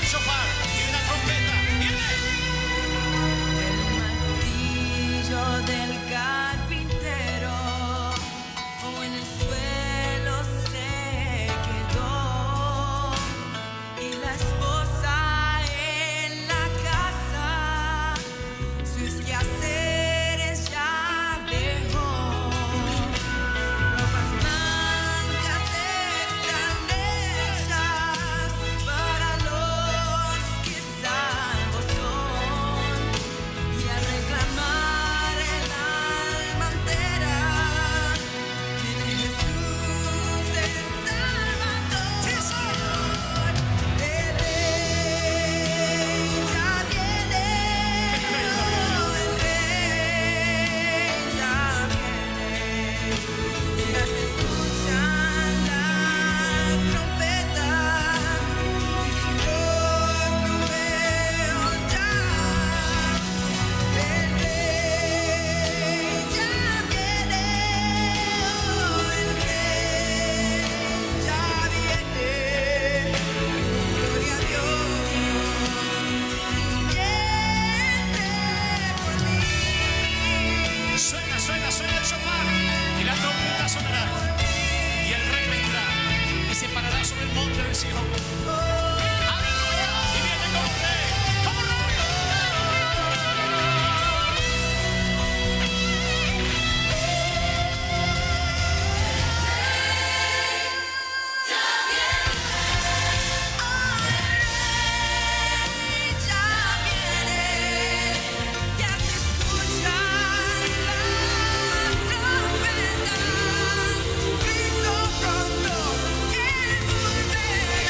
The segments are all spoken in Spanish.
shofar y una trompeta. ¡Viene! El martillo del carpintero en el suelo se quedó, y la esposa en la casa sus quehaceres ya dejó. Ropas blancas están hechas para los que salvos son, y al reclamar el alma entera viene Jesús el Salvador. ¡Sí, Señor! El Rey ya viene, el Rey ya viene, ya se escuchan las trompetas y su rostro veo ya. El Rey ya viene, el Rey ya viene, gloria a Dios, viene por mí. Suena el shofar y la trompeta sonará. Y el rey vendrá y se parará sobre el monte de Sion. ¡Aleluya! Y viene como rey, como rey. Ya viene, ya se escuchan las trompetas, Cristo pronto Él volverá.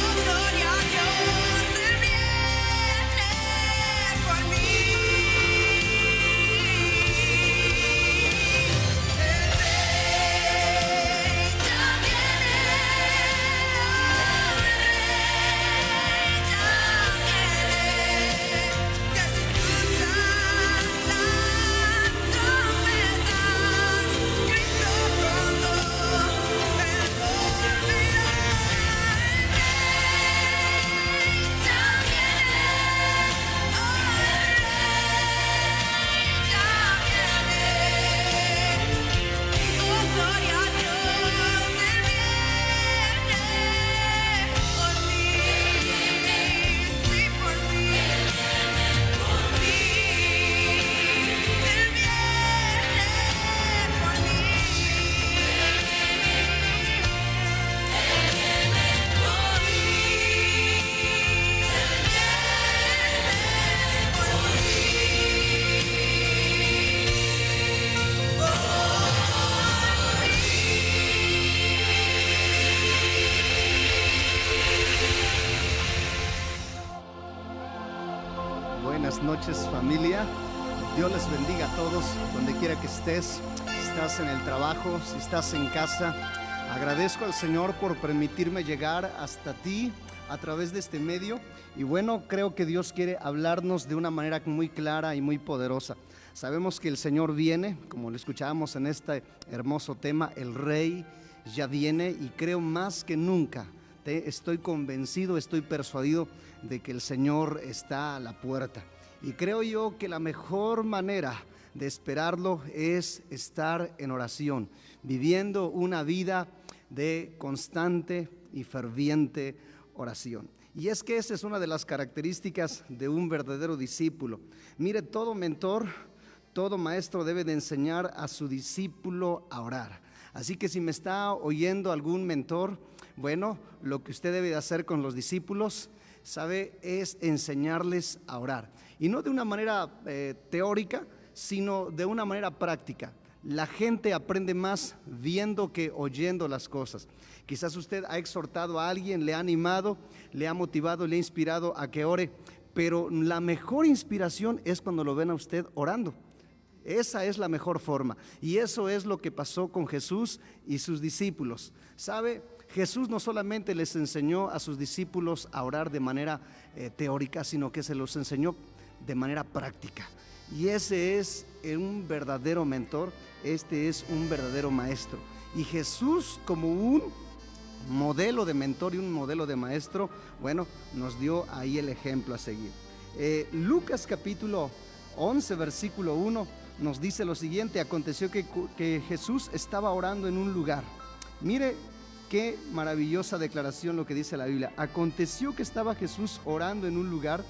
Oh, gloria a Dios, Él viene por mí. El Rey ya viene, ya se escuchan las trompetas, Cristo pronto Él volverá. Buenas noches, familia. Dios les bendiga a todos, donde quiera que estés. Si estás en el trabajo, si estás en casa, agradezco al Señor por permitirme llegar hasta ti a través de este medio. Y bueno, creo que Dios quiere hablarnos de una manera muy clara y muy poderosa. Sabemos que el Señor viene, como lo escuchábamos en este hermoso tema, el Rey ya viene, y creo más que nunca, estoy convencido, estoy persuadido de que el Señor está a la puerta. Y creo yo que la mejor manera de esperarlo es estar en oración, viviendo una vida de constante y ferviente oración. Y es que esa es una de las características de un verdadero discípulo. Mire, todo mentor, todo maestro debe de enseñar a su discípulo a orar. Así que si me está oyendo algún mentor, bueno, lo que usted debe de hacer con los discípulos, ¿sabe?, es enseñarles a orar. Y no de una manera teórica, sino de una manera práctica. La gente aprende más viendo que oyendo las cosas. Quizás usted ha exhortado a alguien, le ha animado, le ha motivado, le ha inspirado a que ore, pero la mejor inspiración es cuando lo ven a usted orando. Esa es la mejor forma, y eso es lo que pasó con Jesús y sus discípulos. ¿Sabe? Jesús no solamente les enseñó a sus discípulos a orar de manera teórica, sino que se los enseñó de manera práctica. Y ese es un verdadero mentor, este es un verdadero maestro. Y Jesús, como un modelo de mentor y un modelo de maestro, bueno, nos dio ahí el ejemplo a seguir. Lucas capítulo 11, versículo 1 nos dice lo siguiente: aconteció que Jesús estaba orando en un lugar. Mire qué maravillosa declaración lo que dice la Biblia. Aconteció que estaba Jesús orando en un lugar,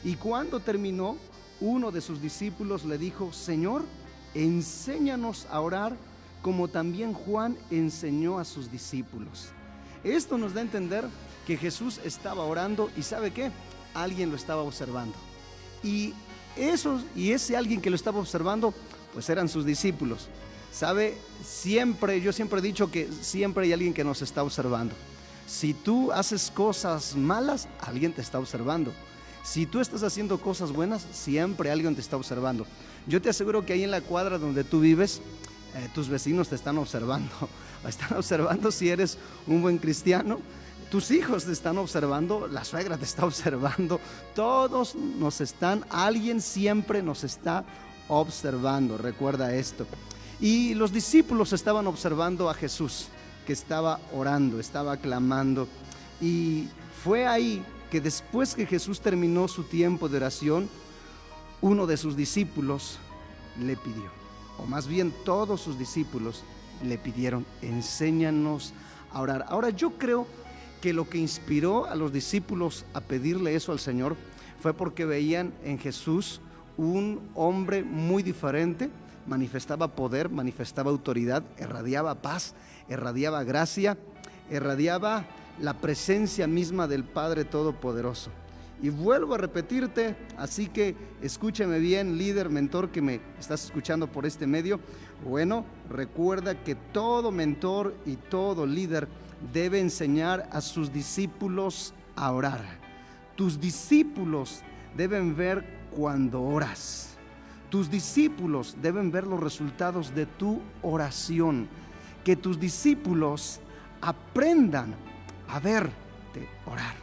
y cuando terminó, uno de sus discípulos le dijo: Señor, enséñanos a orar como también Juan enseñó a sus discípulos. Esto nos da a entender que Jesús estaba orando y ¿sabe qué? Alguien lo estaba observando. Y ese alguien que lo estaba observando, pues eran sus discípulos. ¿Sabe? Yo siempre he dicho que siempre hay alguien que nos está observando. Si tú haces cosas malas, alguien te está observando. Si tú estás haciendo cosas buenas, siempre alguien te está observando. Yo te aseguro que ahí en la cuadra donde tú vives, tus vecinos te están observando. Están observando si eres un buen cristiano. Tus hijos te están observando, la suegra te está observando. Todos alguien siempre nos está observando. Recuerda esto. Y los discípulos estaban observando a Jesús, que estaba orando, estaba clamando. Y fue ahí que después que Jesús terminó su tiempo de oración, uno de sus discípulos le pidió, o más bien todos sus discípulos le pidieron: enséñanos a orar. Ahora, yo creo que lo que inspiró a los discípulos a pedirle eso al Señor fue porque veían en Jesús un hombre muy diferente. Manifestaba poder, manifestaba autoridad, irradiaba paz, irradiaba gracia, irradiaba la presencia misma del Padre Todopoderoso. Y vuelvo a repetirte, así que escúchame bien, líder, mentor que me estás escuchando por este medio. Bueno, recuerda que todo mentor y todo líder debe enseñar a sus discípulos a orar. Tus discípulos deben ver cuando oras. Tus discípulos deben ver los resultados de tu oración. Que tus discípulos aprendan a verte orar.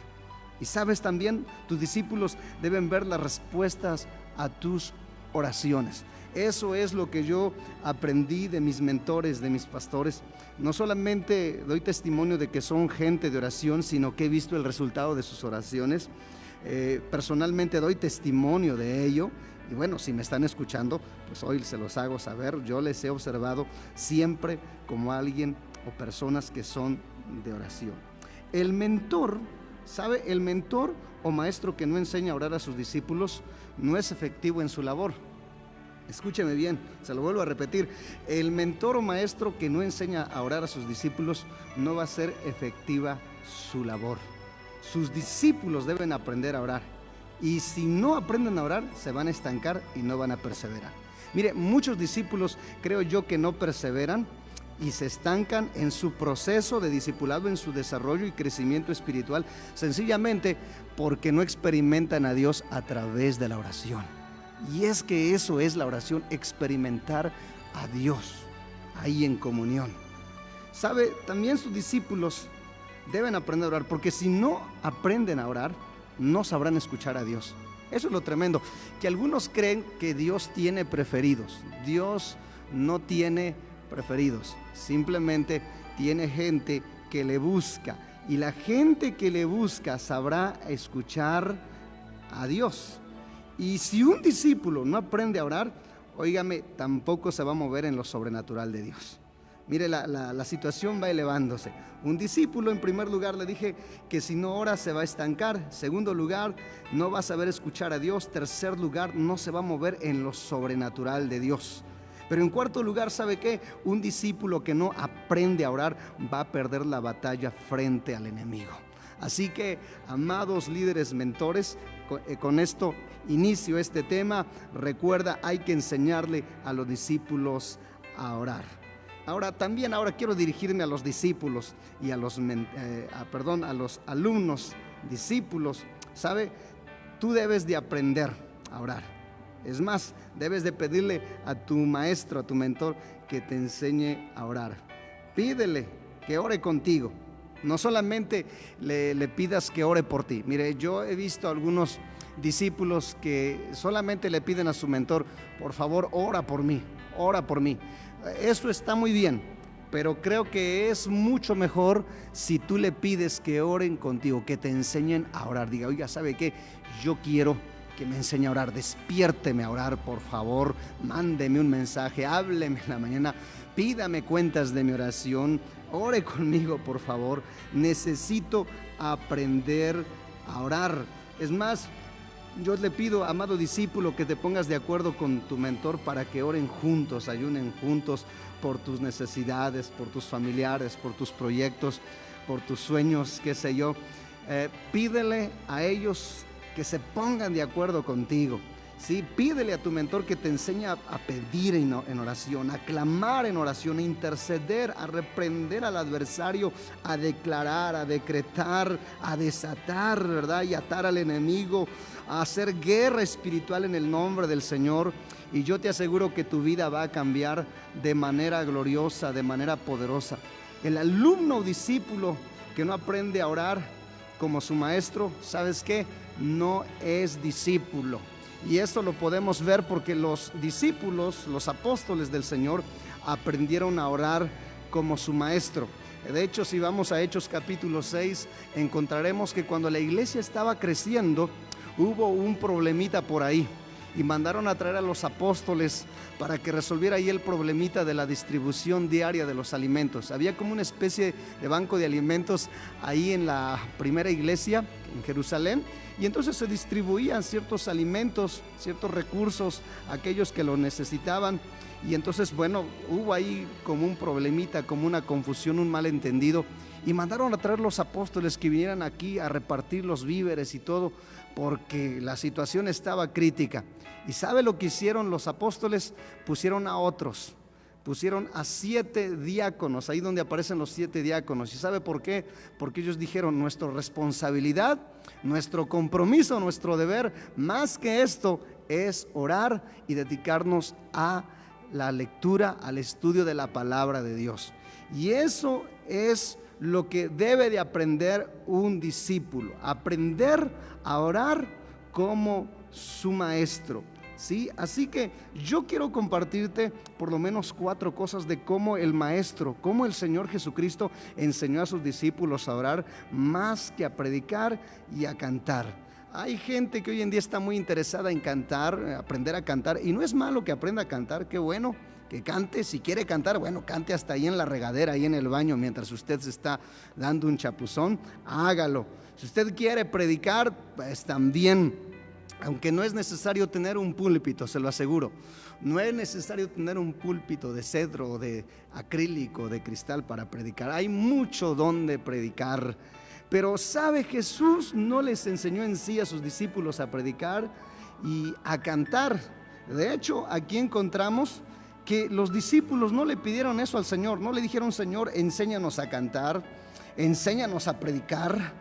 Y sabes también, tus discípulos deben ver las respuestas a tus oraciones. Eso es lo que yo aprendí de mis mentores, de mis pastores. No solamente doy testimonio de que son gente de oración, sino que he visto el resultado de sus oraciones. Personalmente doy testimonio de ello. Y bueno, si me están escuchando, pues hoy se los hago saber. Yo les he observado siempre como alguien o personas que son de oración. El mentor, ¿sabe? El mentor o maestro que no enseña a orar a sus discípulos no es efectivo en su labor. Escúcheme bien, se lo vuelvo a repetir. El mentor o maestro que no enseña a orar a sus discípulos no va a ser efectiva su labor. Sus discípulos deben aprender a orar. Y si no aprenden a orar, se van a estancar y no van a perseverar. Mire, muchos discípulos creo yo que no perseveran y se estancan en su proceso de discipulado, en su desarrollo y crecimiento espiritual, sencillamente porque no experimentan a Dios a través de la oración. Y es que eso es la oración, experimentar a Dios ahí en comunión. ¿Sabe? También sus discípulos deben aprender a orar, porque si no aprenden a orar, no sabrán escuchar a Dios. Eso es lo tremendo, que algunos creen que Dios tiene preferidos. Dios no tiene preferidos, simplemente tiene gente que le busca, y la gente que le busca sabrá escuchar a Dios. Y si un discípulo no aprende a orar, óigame, tampoco se va a mover en lo sobrenatural de Dios. Mire, la situación va elevándose. Un discípulo, en primer lugar, le dije que si no ora se va a estancar. Segundo lugar, no va a saber escuchar a Dios. Tercer lugar, no se va a mover en lo sobrenatural de Dios. Pero en cuarto lugar, ¿sabe qué? Un discípulo que no aprende a orar va a perder la batalla frente al enemigo. Así que, amados líderes mentores, con esto inicio este tema. Recuerda, hay que enseñarle a los discípulos a orar. Ahora quiero dirigirme a los discípulos y a los alumnos, discípulos. ¿Sabe? Tú debes de aprender a orar. Es más, debes de pedirle a tu maestro, a tu mentor, que te enseñe a orar. Pídele que ore contigo. No solamente le pidas que ore por ti. Mire, yo he visto algunos discípulos que solamente le piden a su mentor, por favor, ora por mí, ora por mí. Eso está muy bien, pero creo que es mucho mejor si tú le pides que oren contigo, que te enseñen a orar. Diga, oiga, ¿sabe qué? Yo quiero que me enseñe a orar, despiérteme a orar, por favor, mándeme un mensaje, hábleme en la mañana, pídame cuentas de mi oración, ore conmigo, por favor. Necesito aprender a orar. Es más, yo le pido, amado discípulo, que te pongas de acuerdo con tu mentor para que oren juntos, ayunen juntos por tus necesidades, por tus familiares, por tus proyectos, por tus sueños, qué sé yo. Pídele a ellos que se pongan de acuerdo contigo, ¿sí? Pídele a tu mentor que te enseñe a pedir en oración, a clamar en oración, a interceder, a reprender al adversario, a declarar, a decretar, a desatar, ¿verdad? Y atar al enemigo, a hacer guerra espiritual en el nombre del Señor. Y yo te aseguro que tu vida va a cambiar de manera gloriosa, de manera poderosa. El alumno o discípulo que no aprende a orar como su maestro, ¿sabes qué? No es discípulo. Y esto lo podemos ver porque los discípulos, los apóstoles del Señor, aprendieron a orar como su maestro. De hecho, si vamos a Hechos capítulo 6, encontraremos que cuando la iglesia estaba creciendo, hubo un problemita por ahí. Y mandaron a traer a los apóstoles para que resolviera ahí el problemita de la distribución diaria de los alimentos. Había como una especie de banco de alimentos ahí en la primera iglesia en Jerusalén, y entonces se distribuían ciertos alimentos, ciertos recursos a aquellos que lo necesitaban. Y entonces, bueno, hubo ahí como un problemita, como una confusión, un malentendido, y mandaron a traer los apóstoles que vinieran aquí a repartir los víveres y todo, porque la situación estaba crítica. ¿Y sabe lo que hicieron los apóstoles? Pusieron a otros, pusieron a 7 diáconos, ahí donde aparecen los 7 diáconos. ¿Y sabe por qué? Porque ellos dijeron, nuestra responsabilidad, nuestro compromiso, nuestro deber, más que esto, es orar y dedicarnos a la lectura, al estudio de la palabra de Dios. Y eso es lo que debe de aprender un discípulo, aprender a orar como su maestro, ¿sí? Así que yo quiero compartirte por lo menos 4 cosas de cómo el maestro, cómo el Señor Jesucristo enseñó a sus discípulos a orar más que a predicar y a cantar. Hay gente que hoy en día está muy interesada en cantar, aprender a cantar, y no es malo que aprenda a cantar, qué bueno que cante. Si quiere cantar, bueno, cante hasta ahí en la regadera, ahí en el baño, mientras usted se está dando un chapuzón, hágalo. Si usted quiere predicar, pues también, aunque no es necesario tener un púlpito, se lo aseguro. No es necesario tener un púlpito de cedro o de acrílico, de cristal para predicar. Hay mucho donde predicar. Pero sabe, Jesús no les enseñó en sí a sus discípulos a predicar y a cantar. De hecho, aquí encontramos que los discípulos no le pidieron eso al Señor, no le dijeron, Señor, enséñanos a cantar, enséñanos a predicar.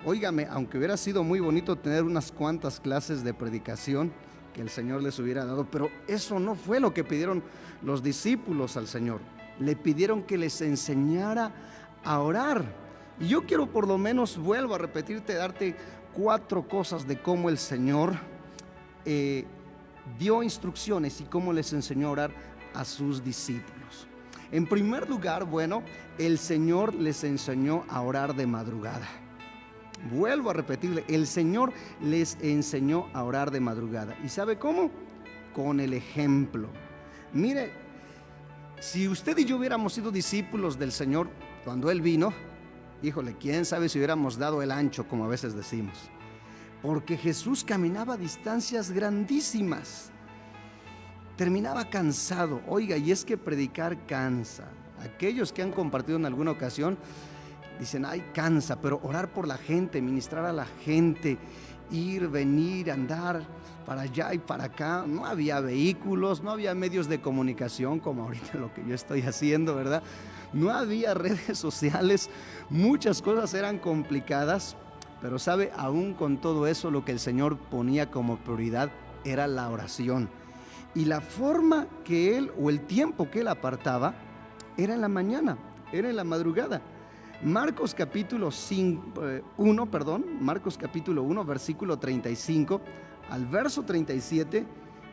Óigame, aunque hubiera sido muy bonito tener unas cuantas clases de predicación que el Señor les hubiera dado, pero eso no fue lo que pidieron los discípulos al Señor. Le pidieron que les enseñara a orar. Y yo quiero, por lo menos, vuelvo a repetirte, darte 4 cosas de cómo el Señor dio instrucciones y cómo les enseñó a orar a sus discípulos. En primer lugar, bueno, el Señor les enseñó a orar de madrugada. Vuelvo a repetirle, el Señor les enseñó a orar de madrugada. ¿Y sabe cómo? Con el ejemplo. Mire, si usted y yo hubiéramos sido discípulos del Señor cuando Él vino, híjole, quién sabe si hubiéramos dado el ancho, como a veces decimos. Porque Jesús caminaba a distancias grandísimas. Terminaba cansado. Oiga, y es que predicar cansa. Aquellos que han compartido en alguna ocasión dicen, ay, cansa, pero orar por la gente, ministrar a la gente, ir, venir, andar para allá y para acá. No había vehículos, no había medios de comunicación como ahorita lo que yo estoy haciendo, ¿verdad? No había redes sociales, muchas cosas eran complicadas, pero sabe, aún con todo eso, lo que el Señor ponía como prioridad era la oración. Y la forma que Él, o el tiempo que Él apartaba, era en la mañana, era en la madrugada. Marcos capítulo 1, Marcos capítulo 1, versículo 35 al verso 37,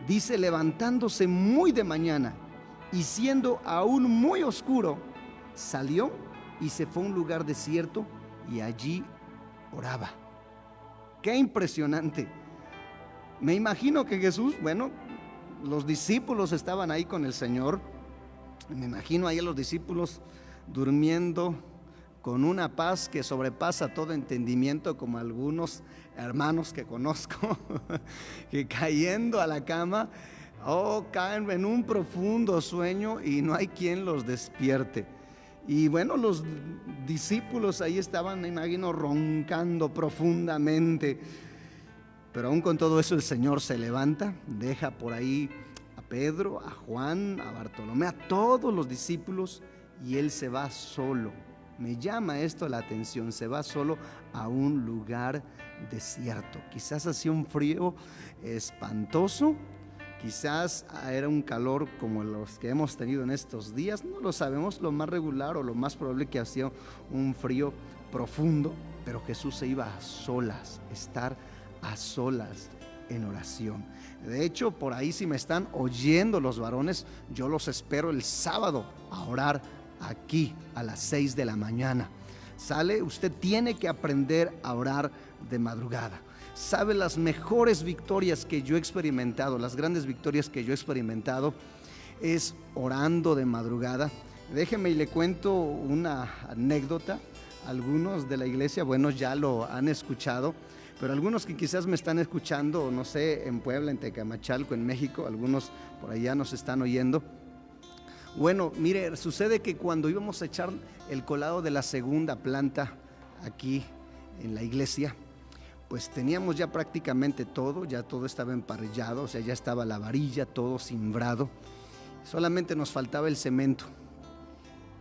dice: levantándose muy de mañana y siendo aún muy oscuro, salió y se fue a un lugar desierto y allí oraba. ¡Qué impresionante! Me imagino que Jesús, los discípulos estaban ahí con el Señor. Me imagino ahí a los discípulos durmiendo con una paz que sobrepasa todo entendimiento, como algunos hermanos que conozco, que cayendo a la cama, caen en un profundo sueño y no hay quien los despierte. Y los discípulos ahí estaban, me imagino, roncando profundamente. Pero aún con todo eso el Señor se levanta, deja por ahí a Pedro, a Juan, a Bartolomé, a todos los discípulos, y Él se va solo. Me llama esto la atención, se va solo a un lugar desierto. Quizás hacía un frío espantoso, quizás era un calor como los que hemos tenido en estos días, no lo sabemos, lo más regular o lo más probable que hacía un frío profundo, pero Jesús se iba a solas, estar a solas en oración. De hecho, por ahí, si me están oyendo los varones, yo los espero el sábado a orar aquí a las 6 de la mañana. ¿Sale? Usted tiene que aprender a orar de madrugada. ¿Sabe las mejores victorias que yo he experimentado? Las grandes victorias que yo he experimentado es orando de madrugada. Déjeme y le cuento una anécdota. Algunos de la iglesia, ya lo han escuchado, pero algunos que quizás me están escuchando, no sé, en Puebla, en Tecamachalco, en México, algunos por allá nos están oyendo. Mire, sucede que cuando íbamos a echar el colado de la segunda planta aquí en la iglesia, pues teníamos ya prácticamente todo, ya todo estaba emparrillado, o sea, ya estaba la varilla, todo cimbrado, solamente nos faltaba el cemento.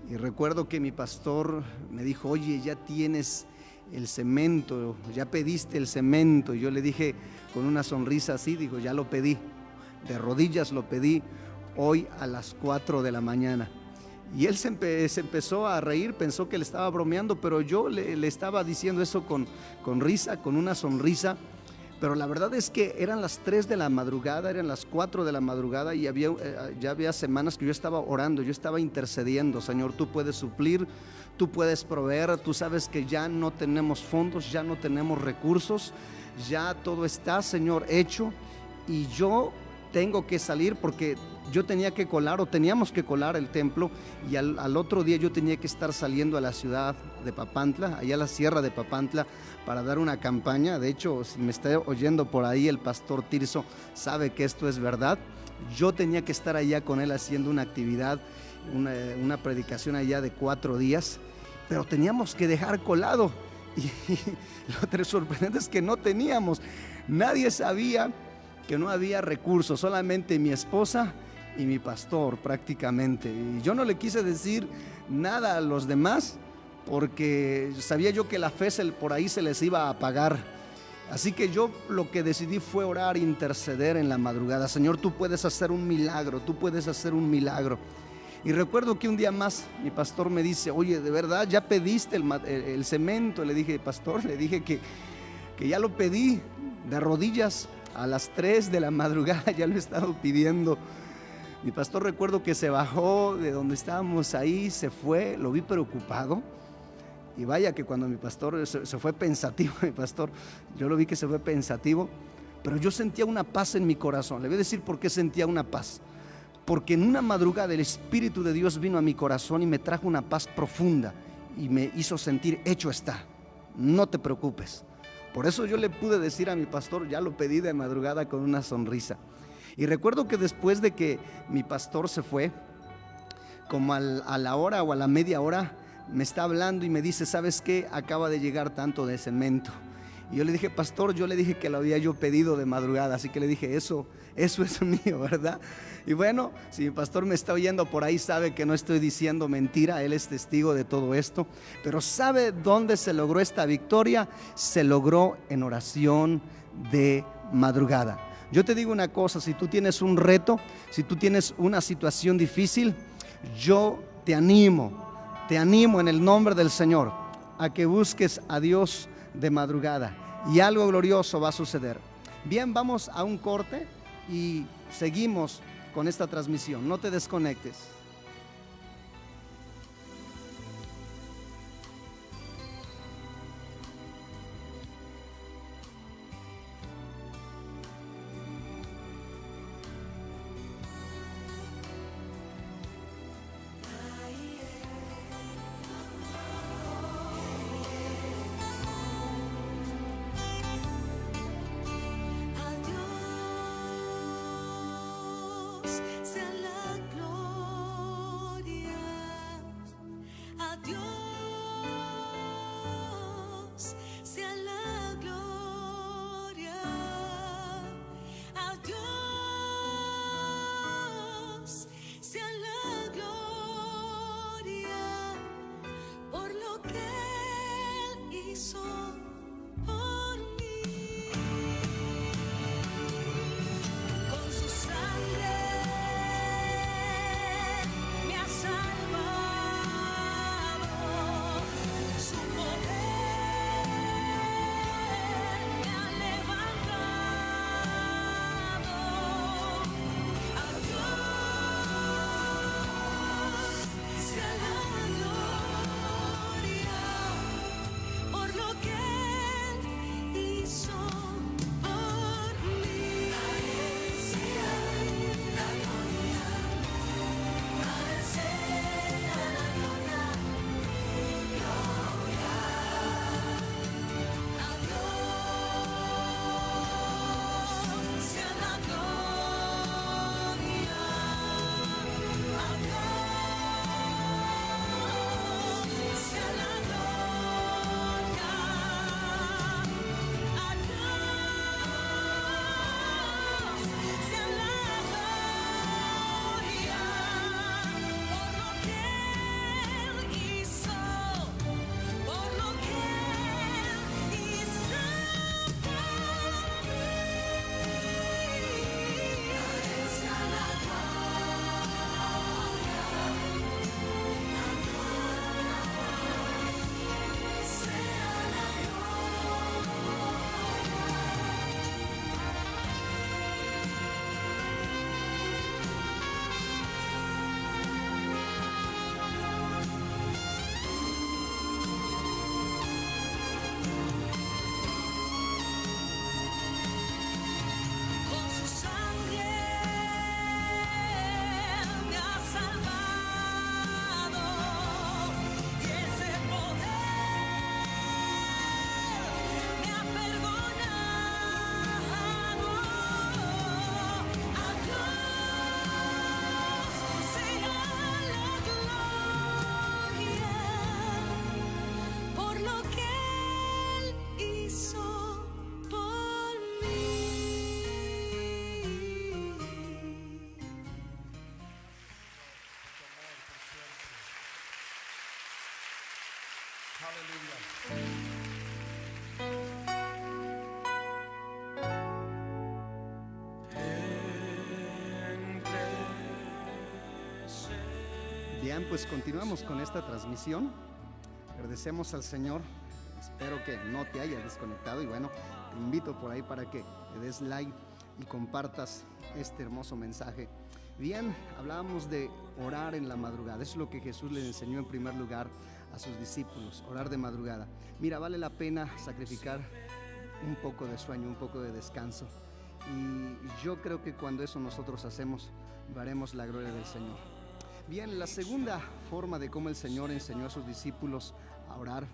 Y recuerdo que mi pastor me dijo: oye, ya tienes el cemento, ya pediste el cemento. Y yo le dije con una sonrisa así, digo, ya lo pedí, de rodillas lo pedí hoy a las 4 de la mañana. Y él se empezó a reír, pensó que le estaba bromeando, pero yo le estaba diciendo eso con risa, con una sonrisa. Pero la verdad es que eran las 3 de la madrugada, eran las 4 de la madrugada y ya había semanas que yo estaba orando, yo estaba intercediendo: Señor, tú puedes suplir, tú puedes proveer, tú sabes que ya no tenemos fondos, ya no tenemos recursos, ya todo está, Señor, hecho, y yo tengo que salir porque yo tenía que colar, o teníamos que colar el templo, y al otro día yo tenía que estar saliendo a la ciudad de Papantla, allá a la sierra de Papantla, para dar una campaña. De hecho, si me está oyendo por ahí el pastor Tirso, sabe que esto es verdad. Yo tenía que estar allá con él haciendo una actividad, una predicación allá de 4 días, pero teníamos que dejar colado, y lo sorprendente es que no teníamos, nadie sabía que no había recursos, solamente mi esposa y mi pastor prácticamente. Y yo no le quise decir nada a los demás porque sabía yo que la fe por ahí se les iba a apagar. Así que yo lo que decidí fue orar, interceder en la madrugada. Señor, tú puedes hacer un milagro, tú puedes hacer un milagro. Y recuerdo que un día más mi pastor me dice: oye, ¿de verdad ya pediste el cemento? Le dije: pastor, le dije que ya lo pedí de rodillas a las 3 de la madrugada, ya lo he estado pidiendo. Mi pastor, recuerdo que se bajó de donde estábamos ahí, se fue, lo vi preocupado. Y vaya que cuando mi pastor se fue pensativo, mi pastor, yo lo vi que se fue pensativo, pero yo sentía una paz en mi corazón. Le voy a decir por qué sentía una paz. Porque en una madrugada el Espíritu de Dios vino a mi corazón y me trajo una paz profunda y me hizo sentir: hecho está, no te preocupes. Por eso yo le pude decir a mi pastor: ya lo pedí de madrugada, con una sonrisa. Y recuerdo que después de que mi pastor se fue, como a la hora o a la media hora, me está hablando y me dice: ¿sabes qué? Acaba de llegar tanto de cemento. Y yo le dije: pastor, yo le dije que lo había yo pedido de madrugada, así que le dije: eso es mío, ¿verdad? Y bueno, si mi pastor me está oyendo por ahí, sabe que no estoy diciendo mentira, él es testigo de todo esto. Pero ¿sabe dónde se logró esta victoria? Se logró en oración de madrugada. Yo te digo una cosa: si tú tienes un reto, si tú tienes una situación difícil, yo te animo te animo en el nombre del Señor a que busques a Dios de madrugada y algo glorioso va a suceder. Bien, vamos a un corte y seguimos con esta transmisión. No te desconectes. Bien, pues continuamos con esta transmisión. Agradecemos al Señor. Espero que no te hayas desconectado y bueno, te invito por ahí para que le des like y compartas este hermoso mensaje. Bien, hablábamos de orar en la madrugada. Eso es lo que Jesús le enseñó en primer lugar a sus discípulos, orar de madrugada. Mira, vale la pena sacrificar un poco de sueño, un poco de descanso. Y yo creo que cuando eso nosotros hacemos, veremos la gloria del Señor. Bien, la segunda forma de cómo el Señor enseñó a sus discípulos a orar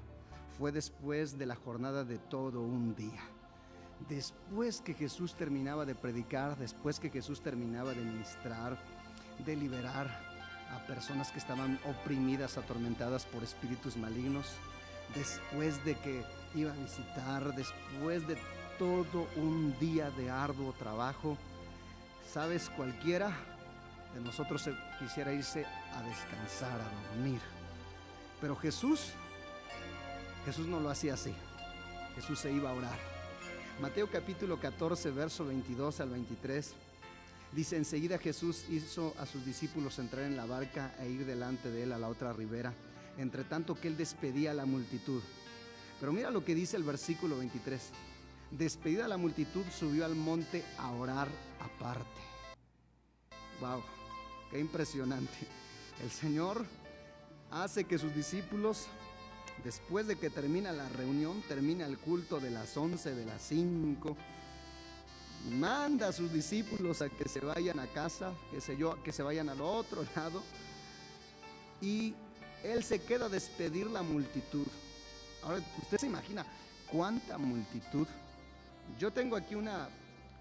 fue después de la jornada de todo un día. Después que Jesús terminaba de predicar, después que Jesús terminaba de ministrar, de liberar a personas que estaban oprimidas, atormentadas por espíritus malignos, después de que iba a visitar, después de todo un día de arduo trabajo, sabes, cualquiera de nosotros quisiera irse a descansar, a dormir, pero Jesús no lo hacía así. Jesús se iba a orar. Mateo capítulo 14, verso 22 al 23, dice: enseguida Jesús hizo a sus discípulos entrar en la barca e ir delante de él a la otra ribera, entre tanto que él despedía a la multitud. Pero mira lo que dice el versículo 23. Despedida la multitud, subió al monte a orar aparte. Wow, qué impresionante. El Señor hace que sus discípulos, después de que termina la reunión, termina el culto de las 11, de las 5, manda a sus discípulos a que se vayan a casa, qué sé yo, que se vayan al otro lado, y Él se queda a despedir la multitud. Ahora, usted se imagina cuánta multitud. Yo tengo aquí una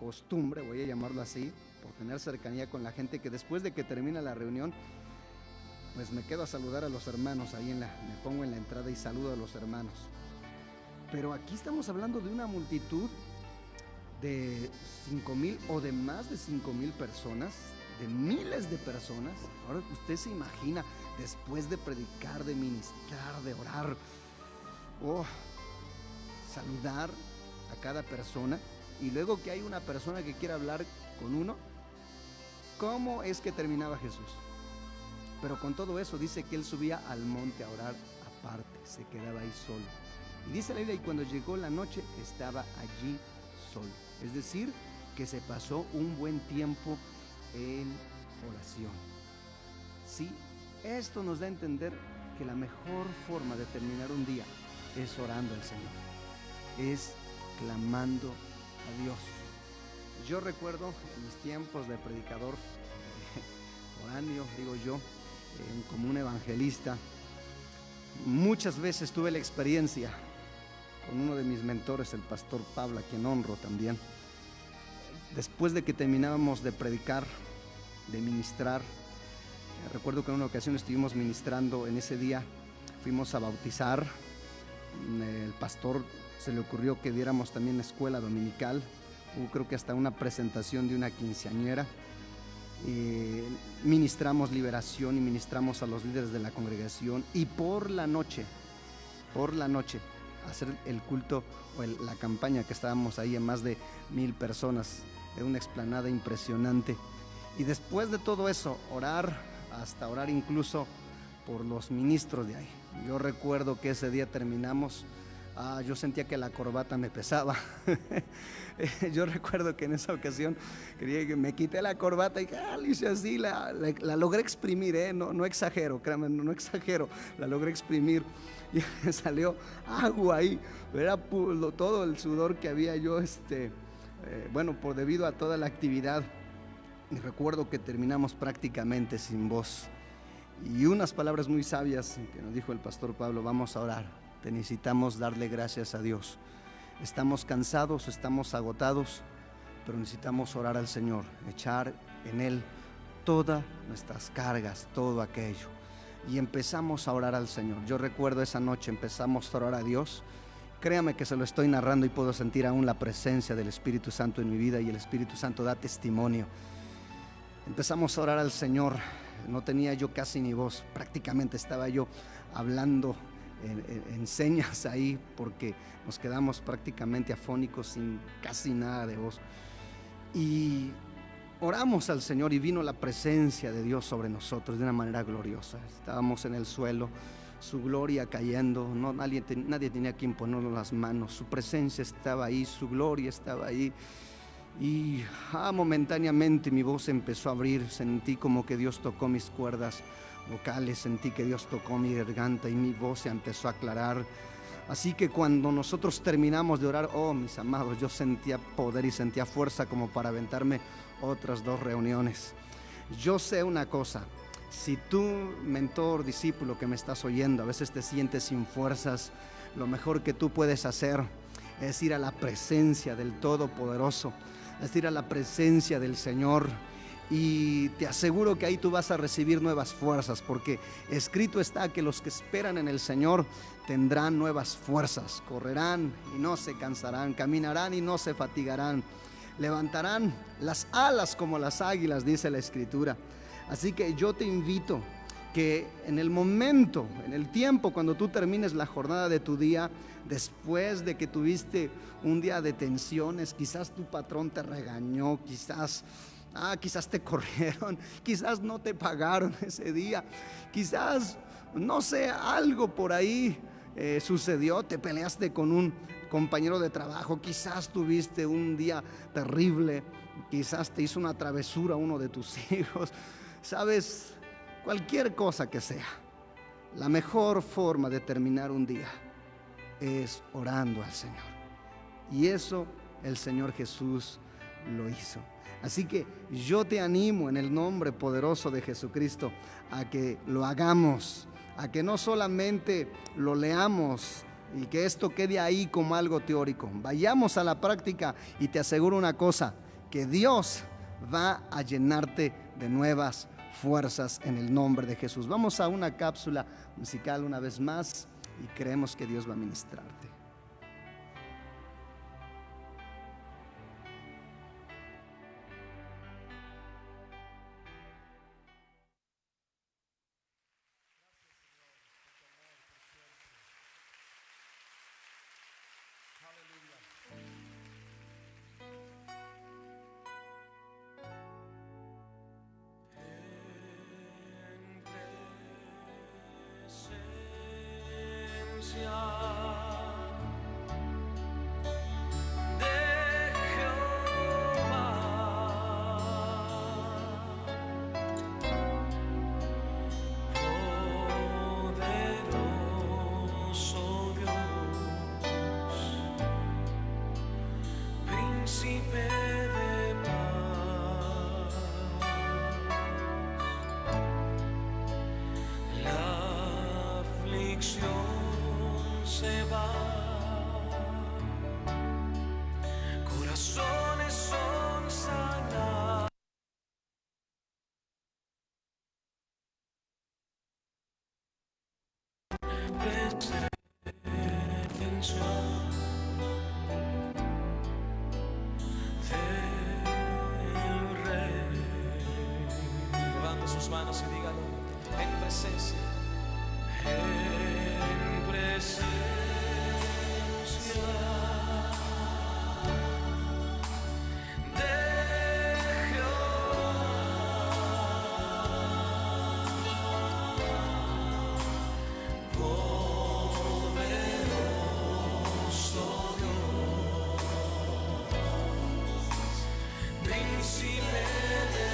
costumbre, voy a llamarlo así, por tener cercanía con la gente, que después de que termina la reunión, pues me quedo a saludar a los hermanos, me pongo en la entrada y saludo a los hermanos. Pero aquí estamos hablando de una multitud de 5,000 o de más de 5,000 personas, de miles de personas. Ahora usted se imagina, después de predicar, de ministrar, de orar, saludar a cada persona, y luego que hay una persona que quiere hablar con uno. ¿Cómo es que terminaba Jesús? Pero con todo eso dice que él subía al monte a orar aparte, se quedaba ahí solo. Y dice la Biblia, y cuando llegó la noche estaba allí solo. Es decir, que se pasó un buen tiempo en oración. Sí, esto nos da a entender que la mejor forma de terminar un día es orando al Señor, es clamando a Dios. Yo recuerdo en mis tiempos de predicador foráneo, digo yo, como un evangelista, muchas veces tuve la experiencia con uno de mis mentores, el pastor Pablo, a quien honro también. Después de que terminábamos de predicar, de ministrar, recuerdo que en una ocasión estuvimos ministrando. En ese día fuimos a bautizar. El pastor se le ocurrió que diéramos también escuela dominical. Hubo, creo que hasta una presentación de una quinceañera. Ministramos liberación y ministramos a los líderes de la congregación, y por la noche hacer el culto o la campaña, que estábamos ahí en más de 1,000 personas. Era una explanada impresionante. Y después de todo eso, hasta orar incluso por los ministros de ahí. Yo recuerdo que ese día terminamos, yo sentía que la corbata me pesaba. Yo recuerdo que en esa ocasión me quité la corbata y le hice así, la logré exprimir, no exagero, créanme, no exagero, la logré exprimir y me salió agua ahí. Era todo el sudor que había yo, debido a toda la actividad. Y recuerdo que terminamos prácticamente sin voz, y unas palabras muy sabias que nos dijo el pastor Pablo: vamos a orar, necesitamos darle gracias a Dios. Estamos cansados, estamos agotados, pero necesitamos orar al Señor, echar en Él todas nuestras cargas, todo aquello. Y empezamos a orar al Señor. Yo recuerdo esa noche empezamos a orar a Dios. Créame que se lo estoy narrando y puedo sentir aún la presencia del Espíritu Santo en mi vida, y el Espíritu Santo da testimonio. Empezamos a orar al Señor. No tenía yo casi ni voz, prácticamente estaba yo hablando en señas ahí, porque nos quedamos prácticamente afónicos, sin casi nada de voz. Y oramos al Señor, y vino la presencia de Dios sobre nosotros de una manera gloriosa. Estábamos en el suelo, su gloria cayendo, nadie tenía quien ponernos las manos. Su presencia estaba ahí, su gloria estaba ahí. Y momentáneamente mi voz empezó a abrir. Sentí como que Dios tocó mis cuerdas vocales, sentí que Dios tocó mi garganta y mi voz se empezó a aclarar. Así que cuando nosotros terminamos de orar, mis amados, yo sentía poder y sentía fuerza como para aventarme otras 2 reuniones. Yo sé una cosa: si tú, mentor, discípulo que me estás oyendo, a veces te sientes sin fuerzas, lo mejor que tú puedes hacer es ir a la presencia del Todopoderoso, es ir a la presencia del Señor, y te aseguro que ahí tú vas a recibir nuevas fuerzas, porque escrito está que los que esperan en el Señor tendrán nuevas fuerzas, correrán y no se cansarán, caminarán y no se fatigarán, levantarán las alas como las águilas, dice la Escritura. Así que yo te invito que en el momento, en el tiempo, cuando tú termines la jornada de tu día, después de que tuviste un día de tensiones, quizás tu patrón te regañó, quizás te corrieron, quizás no te pagaron ese día, quizás no sé, algo por ahí sucedió, te peleaste con un compañero de trabajo, quizás tuviste un día terrible, quizás te hizo una travesura uno de tus hijos, sabes, cualquier cosa que sea, la mejor forma de terminar un día es orando al Señor. Y eso el Señor Jesús lo hizo. Así que yo te animo en el nombre poderoso de Jesucristo a que lo hagamos, a que no solamente lo leamos y que esto quede ahí como algo teórico. Vayamos a la práctica y te aseguro una cosa, que Dios va a llenarte de nuevas fuerzas en el nombre de Jesús. Vamos a una cápsula musical una vez más y creemos que Dios va a ministrarte. Levante sus manos y dígalo, en presencia. En presencia de poderoso Dios, príncipe de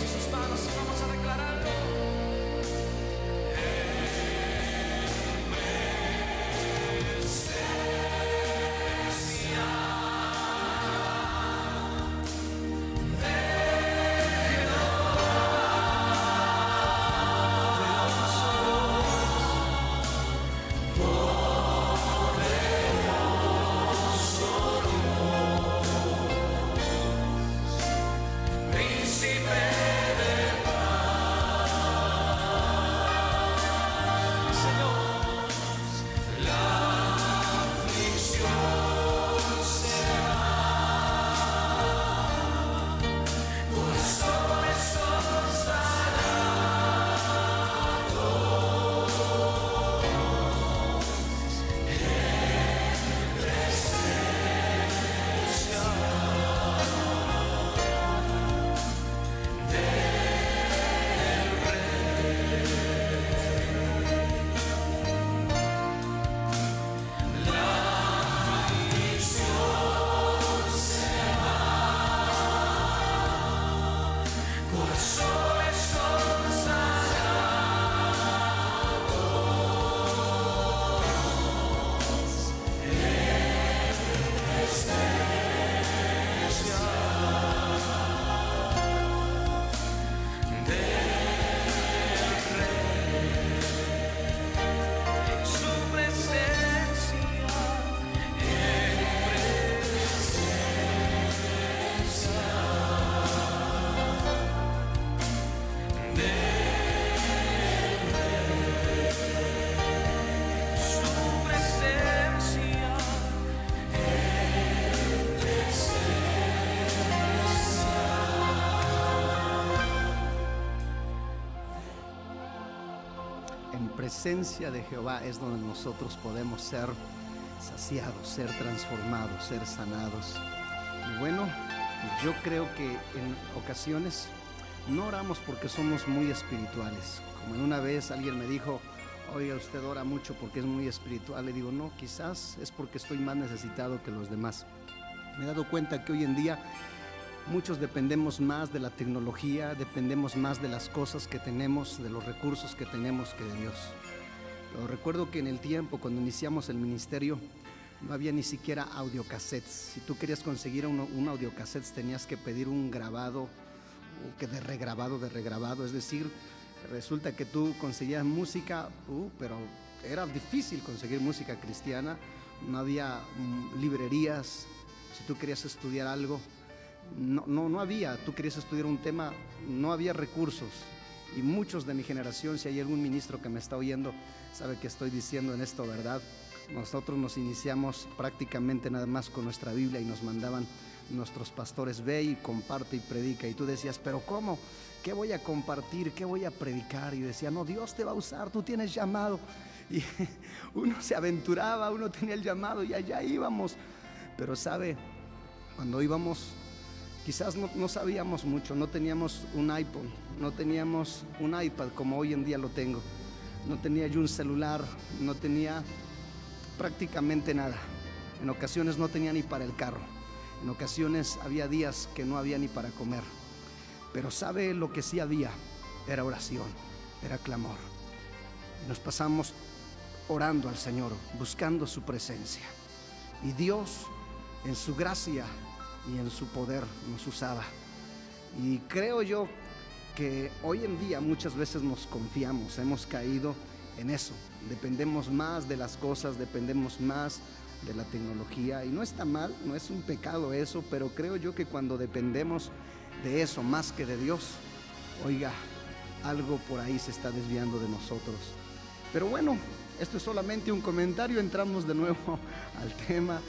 Sus manos y vamos a declararlo. príncipe de paz. presencia de Jehová es donde nosotros podemos ser saciados, ser transformados, ser sanados. Y bueno, yo creo que en ocasiones no oramos porque somos muy espirituales. Como en una vez alguien me dijo: oiga, usted ora mucho porque es muy espiritual. Le digo: no, quizás es porque estoy más necesitado que los demás. Me he dado cuenta que hoy en día muchos dependemos más de la tecnología, dependemos más de las cosas que tenemos, de los recursos que tenemos, que de Dios. Pero recuerdo que en el tiempo, cuando iniciamos el ministerio, no había ni siquiera audiocassettes. Si tú querías conseguir un audiocassette, tenías que pedir un grabado, que de regrabado. Es decir, resulta que tú conseguías música, pero era difícil conseguir música cristiana. No había librerías. Si tú querías estudiar algo, no había. Tú querías estudiar un tema, no había recursos. Y muchos de mi generación, si hay algún ministro que me está oyendo, sabe que estoy diciendo en esto verdad. Nosotros nos iniciamos prácticamente nada más con nuestra Biblia y nos mandaban nuestros pastores: ve y comparte y predica. Y tú decías: pero ¿cómo? ¿Qué voy a compartir? ¿Qué voy a predicar? Y decía: no, Dios te va a usar, tú tienes llamado. Y uno se aventuraba, uno tenía el llamado y allá íbamos. Pero sabe, cuando íbamos, quizás no sabíamos mucho, no teníamos un iPhone, no teníamos un iPad como hoy en día lo tengo, no tenía yo un celular, no tenía prácticamente nada. En ocasiones no tenía ni para el carro, en ocasiones había días que no había ni para comer. Pero sabe lo que sí había, era oración, era clamor. Y nos pasamos orando al Señor, buscando su presencia. Y Dios, en su gracia y en su poder, nos usaba. Y creo yo que hoy en día muchas veces nos confiamos, hemos caído en eso. Dependemos más de las cosas, dependemos más de la tecnología. Y no está mal, no es un pecado eso, pero creo yo que cuando dependemos de eso más que de Dios, oiga, algo por ahí se está desviando de nosotros. Pero bueno, esto es solamente un comentario, entramos de nuevo al tema.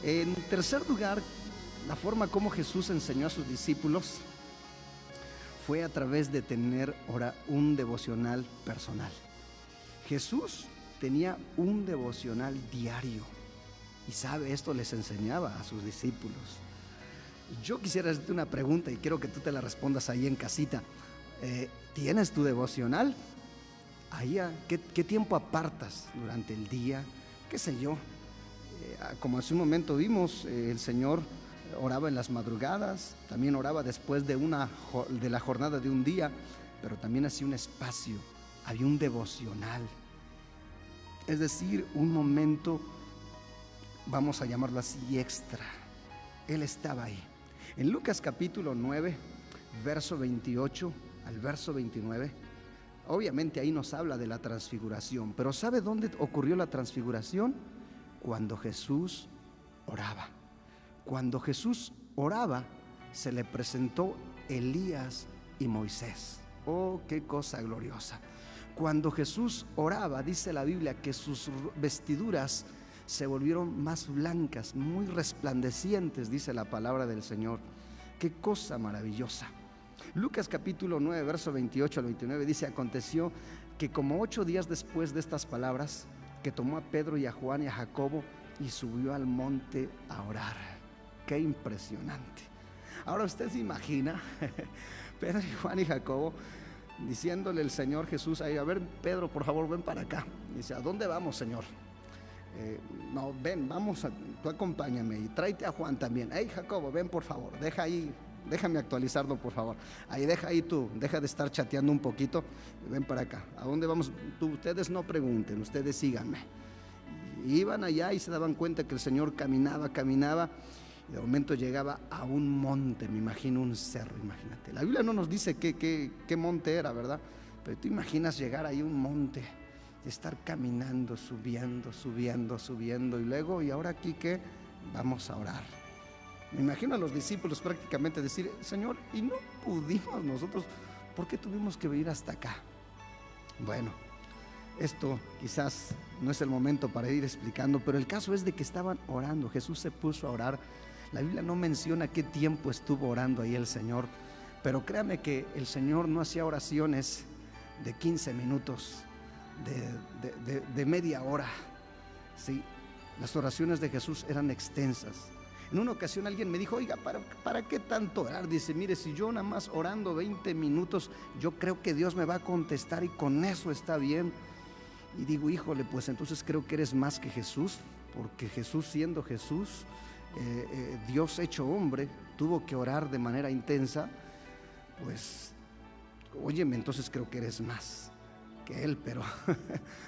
En tercer lugar, la forma como Jesús enseñó a sus discípulos fue a través de tener un devocional personal. Jesús tenía un devocional diario y sabe, esto les enseñaba a sus discípulos. Yo quisiera hacerte una pregunta y quiero que tú te la respondas ahí en casita. ¿Tienes tu devocional? ¿Qué tiempo apartas durante el día? ¿Qué sé yo? Como hace un momento vimos, el Señor oraba en las madrugadas, también oraba después de la jornada de un día, pero también hacía un espacio, había un devocional. Es decir, un momento, vamos a llamarlo así, extra. Él estaba ahí. En Lucas capítulo 9, verso 28 al verso 29, obviamente ahí nos habla de la transfiguración, pero ¿sabe dónde ocurrió la transfiguración? Cuando Jesús oraba. Cuando Jesús oraba, se le presentó Elías y Moisés. Oh, qué cosa gloriosa. Cuando Jesús oraba, dice la Biblia que sus vestiduras se volvieron más blancas, muy resplandecientes, dice la palabra del Señor. Qué cosa maravillosa. Lucas capítulo 9, verso 28 al 29 dice: aconteció que como 8 días después de estas palabras, que tomó a Pedro y a Juan y a Jacobo y subió al monte a orar. Qué impresionante. Ahora usted se imagina Pedro y Juan y Jacobo diciéndole el Señor Jesús ahí: a ver, Pedro, por favor, ven para acá. Y dice: ¿a dónde vamos, Señor? No, ven, vamos, tú acompáñame y tráete a Juan también. Hey, Jacobo, ven por favor, déjame actualizarlo por favor. Ahí deja de estar chateando un poquito, ven para acá. ¿A dónde vamos? Ustedes no pregunten, ustedes síganme. Y iban allá y se daban cuenta que el Señor caminaba y de momento llegaba a un monte, me imagino un cerro, imagínate. La Biblia no nos dice qué monte era, ¿verdad? Pero tú imaginas llegar ahí a un monte y estar caminando, subiendo y luego, ¿y ahora aquí qué? Vamos a orar. Me imagino a los discípulos prácticamente decir: Señor, y no pudimos nosotros, ¿por qué tuvimos que venir hasta acá? Bueno, esto quizás no es el momento para ir explicando, pero el caso es de que estaban orando. Jesús se puso a orar. La Biblia no menciona qué tiempo estuvo orando ahí el Señor, pero créame que el Señor no hacía oraciones de 15 minutos, de media hora. ¿Sí? Las oraciones de Jesús eran extensas. En una ocasión alguien me dijo, oiga, ¿para qué tanto orar? Dice, mire, si yo nada más orando 20 minutos, yo creo que Dios me va a contestar y con eso está bien. Y digo, híjole, pues entonces creo que eres más que Jesús, porque Jesús, siendo Jesús, Dios hecho hombre, tuvo que orar de manera intensa. Pues, óyeme, entonces creo que eres más que Él. Pero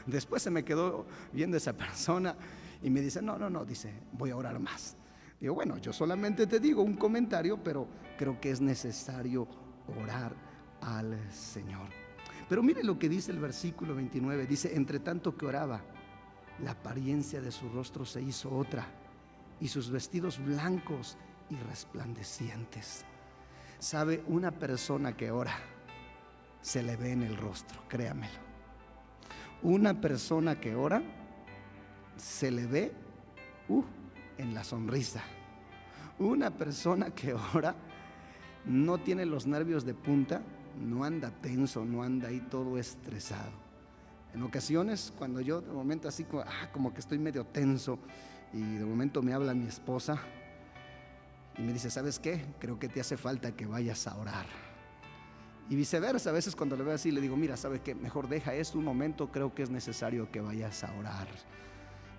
después se me quedó viendo esa persona y me dice, no, dice, voy a orar más. Digo, bueno, yo solamente te digo un comentario, pero creo que es necesario orar al Señor. Pero mire lo que dice el versículo 29, dice, entre tanto que oraba, la apariencia de su rostro se hizo otra, y sus vestidos blancos y resplandecientes. ¿Sabe? Una persona que ora, se le ve en el rostro, créamelo. Una persona que ora, se le ve en la sonrisa. Una persona que ora no tiene los nervios de punta, no anda tenso, no anda ahí todo estresado. En ocasiones, cuando yo de momento así como que estoy medio tenso y de momento me habla mi esposa y me dice, ¿sabes qué? Creo que te hace falta que vayas a orar. Y viceversa, a veces cuando le veo así le digo, mira, ¿sabes qué? Mejor deja esto un momento, creo que es necesario que vayas a orar.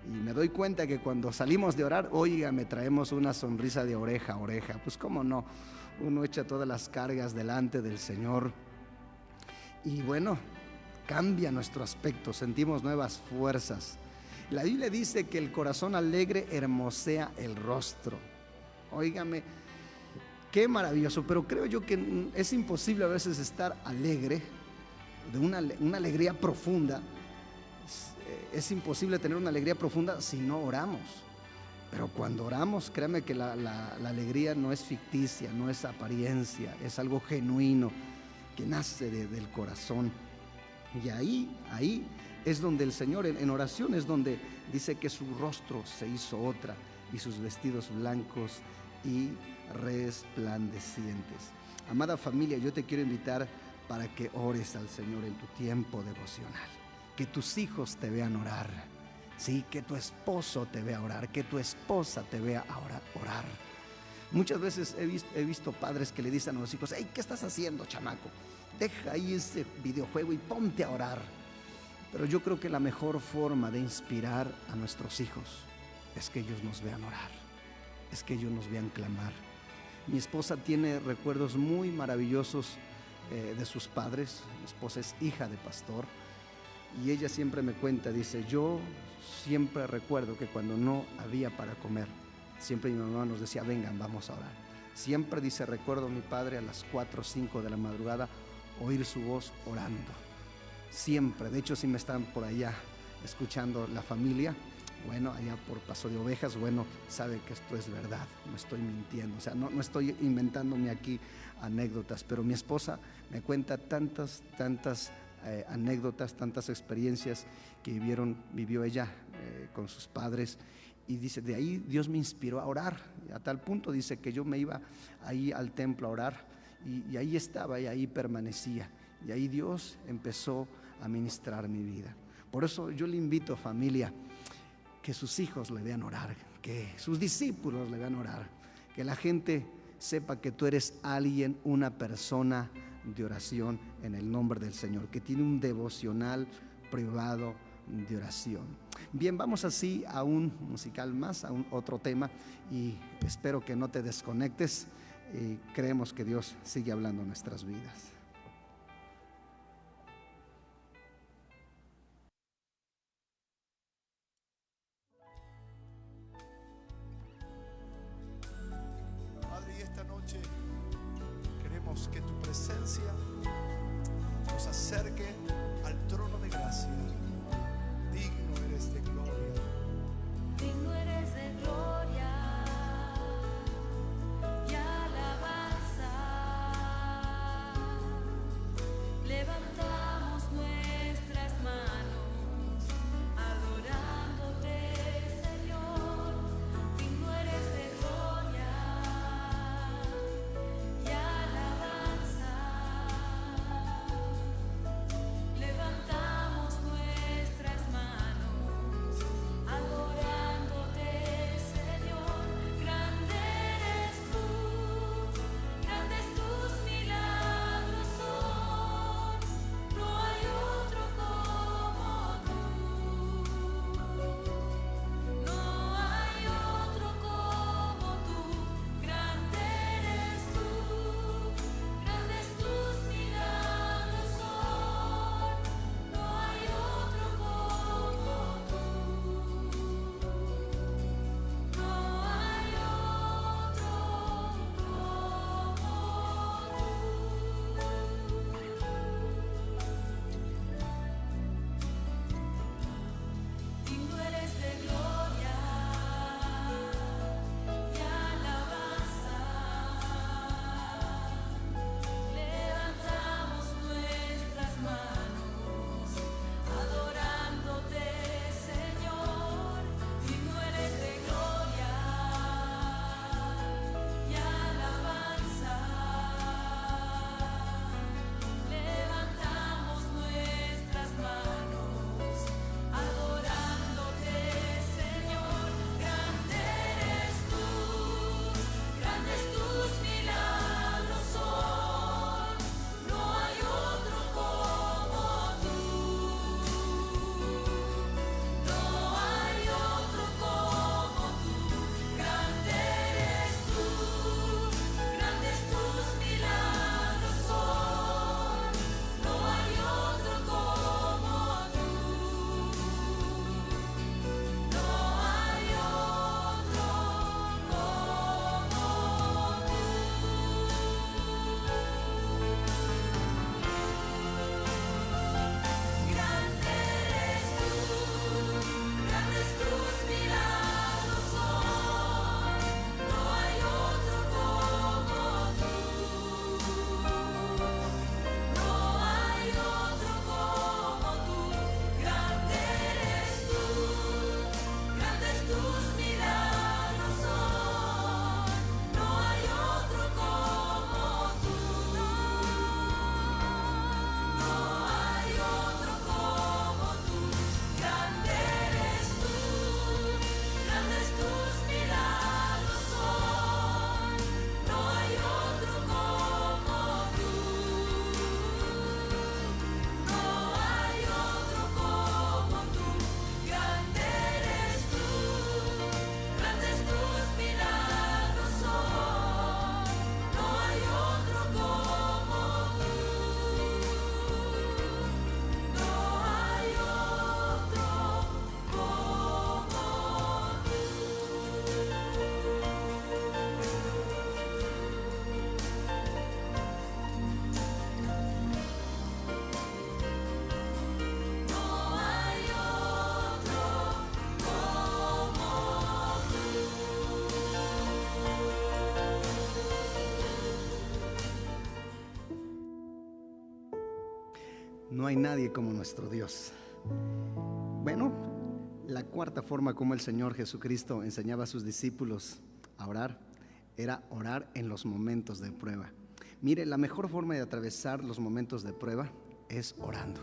Y me doy cuenta que cuando salimos de orar, oiga, me traemos una sonrisa de oreja a oreja. Pues cómo no, uno echa todas las cargas delante del Señor. Y bueno, cambia nuestro aspecto, sentimos nuevas fuerzas. La Biblia dice que el corazón alegre hermosea el rostro. Óigame, qué maravilloso, pero creo yo que es imposible a veces estar alegre, de una alegría profunda. Es imposible tener una alegría profunda si no oramos. Pero cuando oramos, créame que la alegría no es ficticia, no es apariencia, es algo genuino que nace del corazón. Y ahí es donde el Señor en oración es donde dice que su rostro se hizo otra y sus vestidos blancos y resplandecientes. Amada familia, yo te quiero invitar para que ores al Señor en tu tiempo devocional. Que tus hijos te vean orar, sí, que tu esposo te vea orar, que tu esposa te vea orar. Muchas veces he visto padres que le dicen a los hijos, hey, ¿qué estás haciendo, chamaco? Deja ahí ese videojuego y ponte a orar. Pero yo creo que la mejor forma de inspirar a nuestros hijos es que ellos nos vean orar, es que ellos nos vean clamar. Mi esposa tiene recuerdos muy maravillosos de sus padres. Mi esposa es hija de pastor. Y ella siempre me cuenta, dice, yo siempre recuerdo que cuando no había para comer, siempre mi mamá nos decía, vengan, vamos a orar. Siempre, dice, recuerdo a mi padre a las 4 o 5 de la madrugada oír su voz orando. Siempre, de hecho, si me están por allá escuchando la familia, bueno, allá por Paso de Ovejas, bueno, sabe que esto es verdad, no estoy mintiendo, o sea, no estoy inventándome aquí anécdotas, pero mi esposa me cuenta tantas anécdotas, tantas experiencias que vivió ella con sus padres, y dice, de ahí Dios me inspiró a orar, a tal punto dice que yo me iba ahí al templo a orar, y ahí estaba, y ahí permanecía, y ahí Dios empezó a ministrar mi vida. Por eso yo le invito, familia, que sus hijos le vean orar, que sus discípulos le vean orar, que la gente sepa que tú eres alguien, una persona de oración en el nombre del Señor, que tiene un devocional privado de oración. Bien, vamos así a un musical más, a un otro tema, y espero que no te desconectes, y creemos que Dios sigue hablando en nuestras vidas. Padre, y esta noche queremos que tu presencia nos acerque al trono de gracia. Digno eres de gloria. Digno eres de gloria y alabanza. Levantamos nuestras manos adorándote, Señor. Digno eres de gloria y alabanza. Levantamos nuestras No hay nadie como nuestro Dios. Bueno, la cuarta forma como el Señor Jesucristo enseñaba a sus discípulos a orar era orar en los momentos de prueba. Mire, la mejor forma de atravesar los momentos de prueba es orando.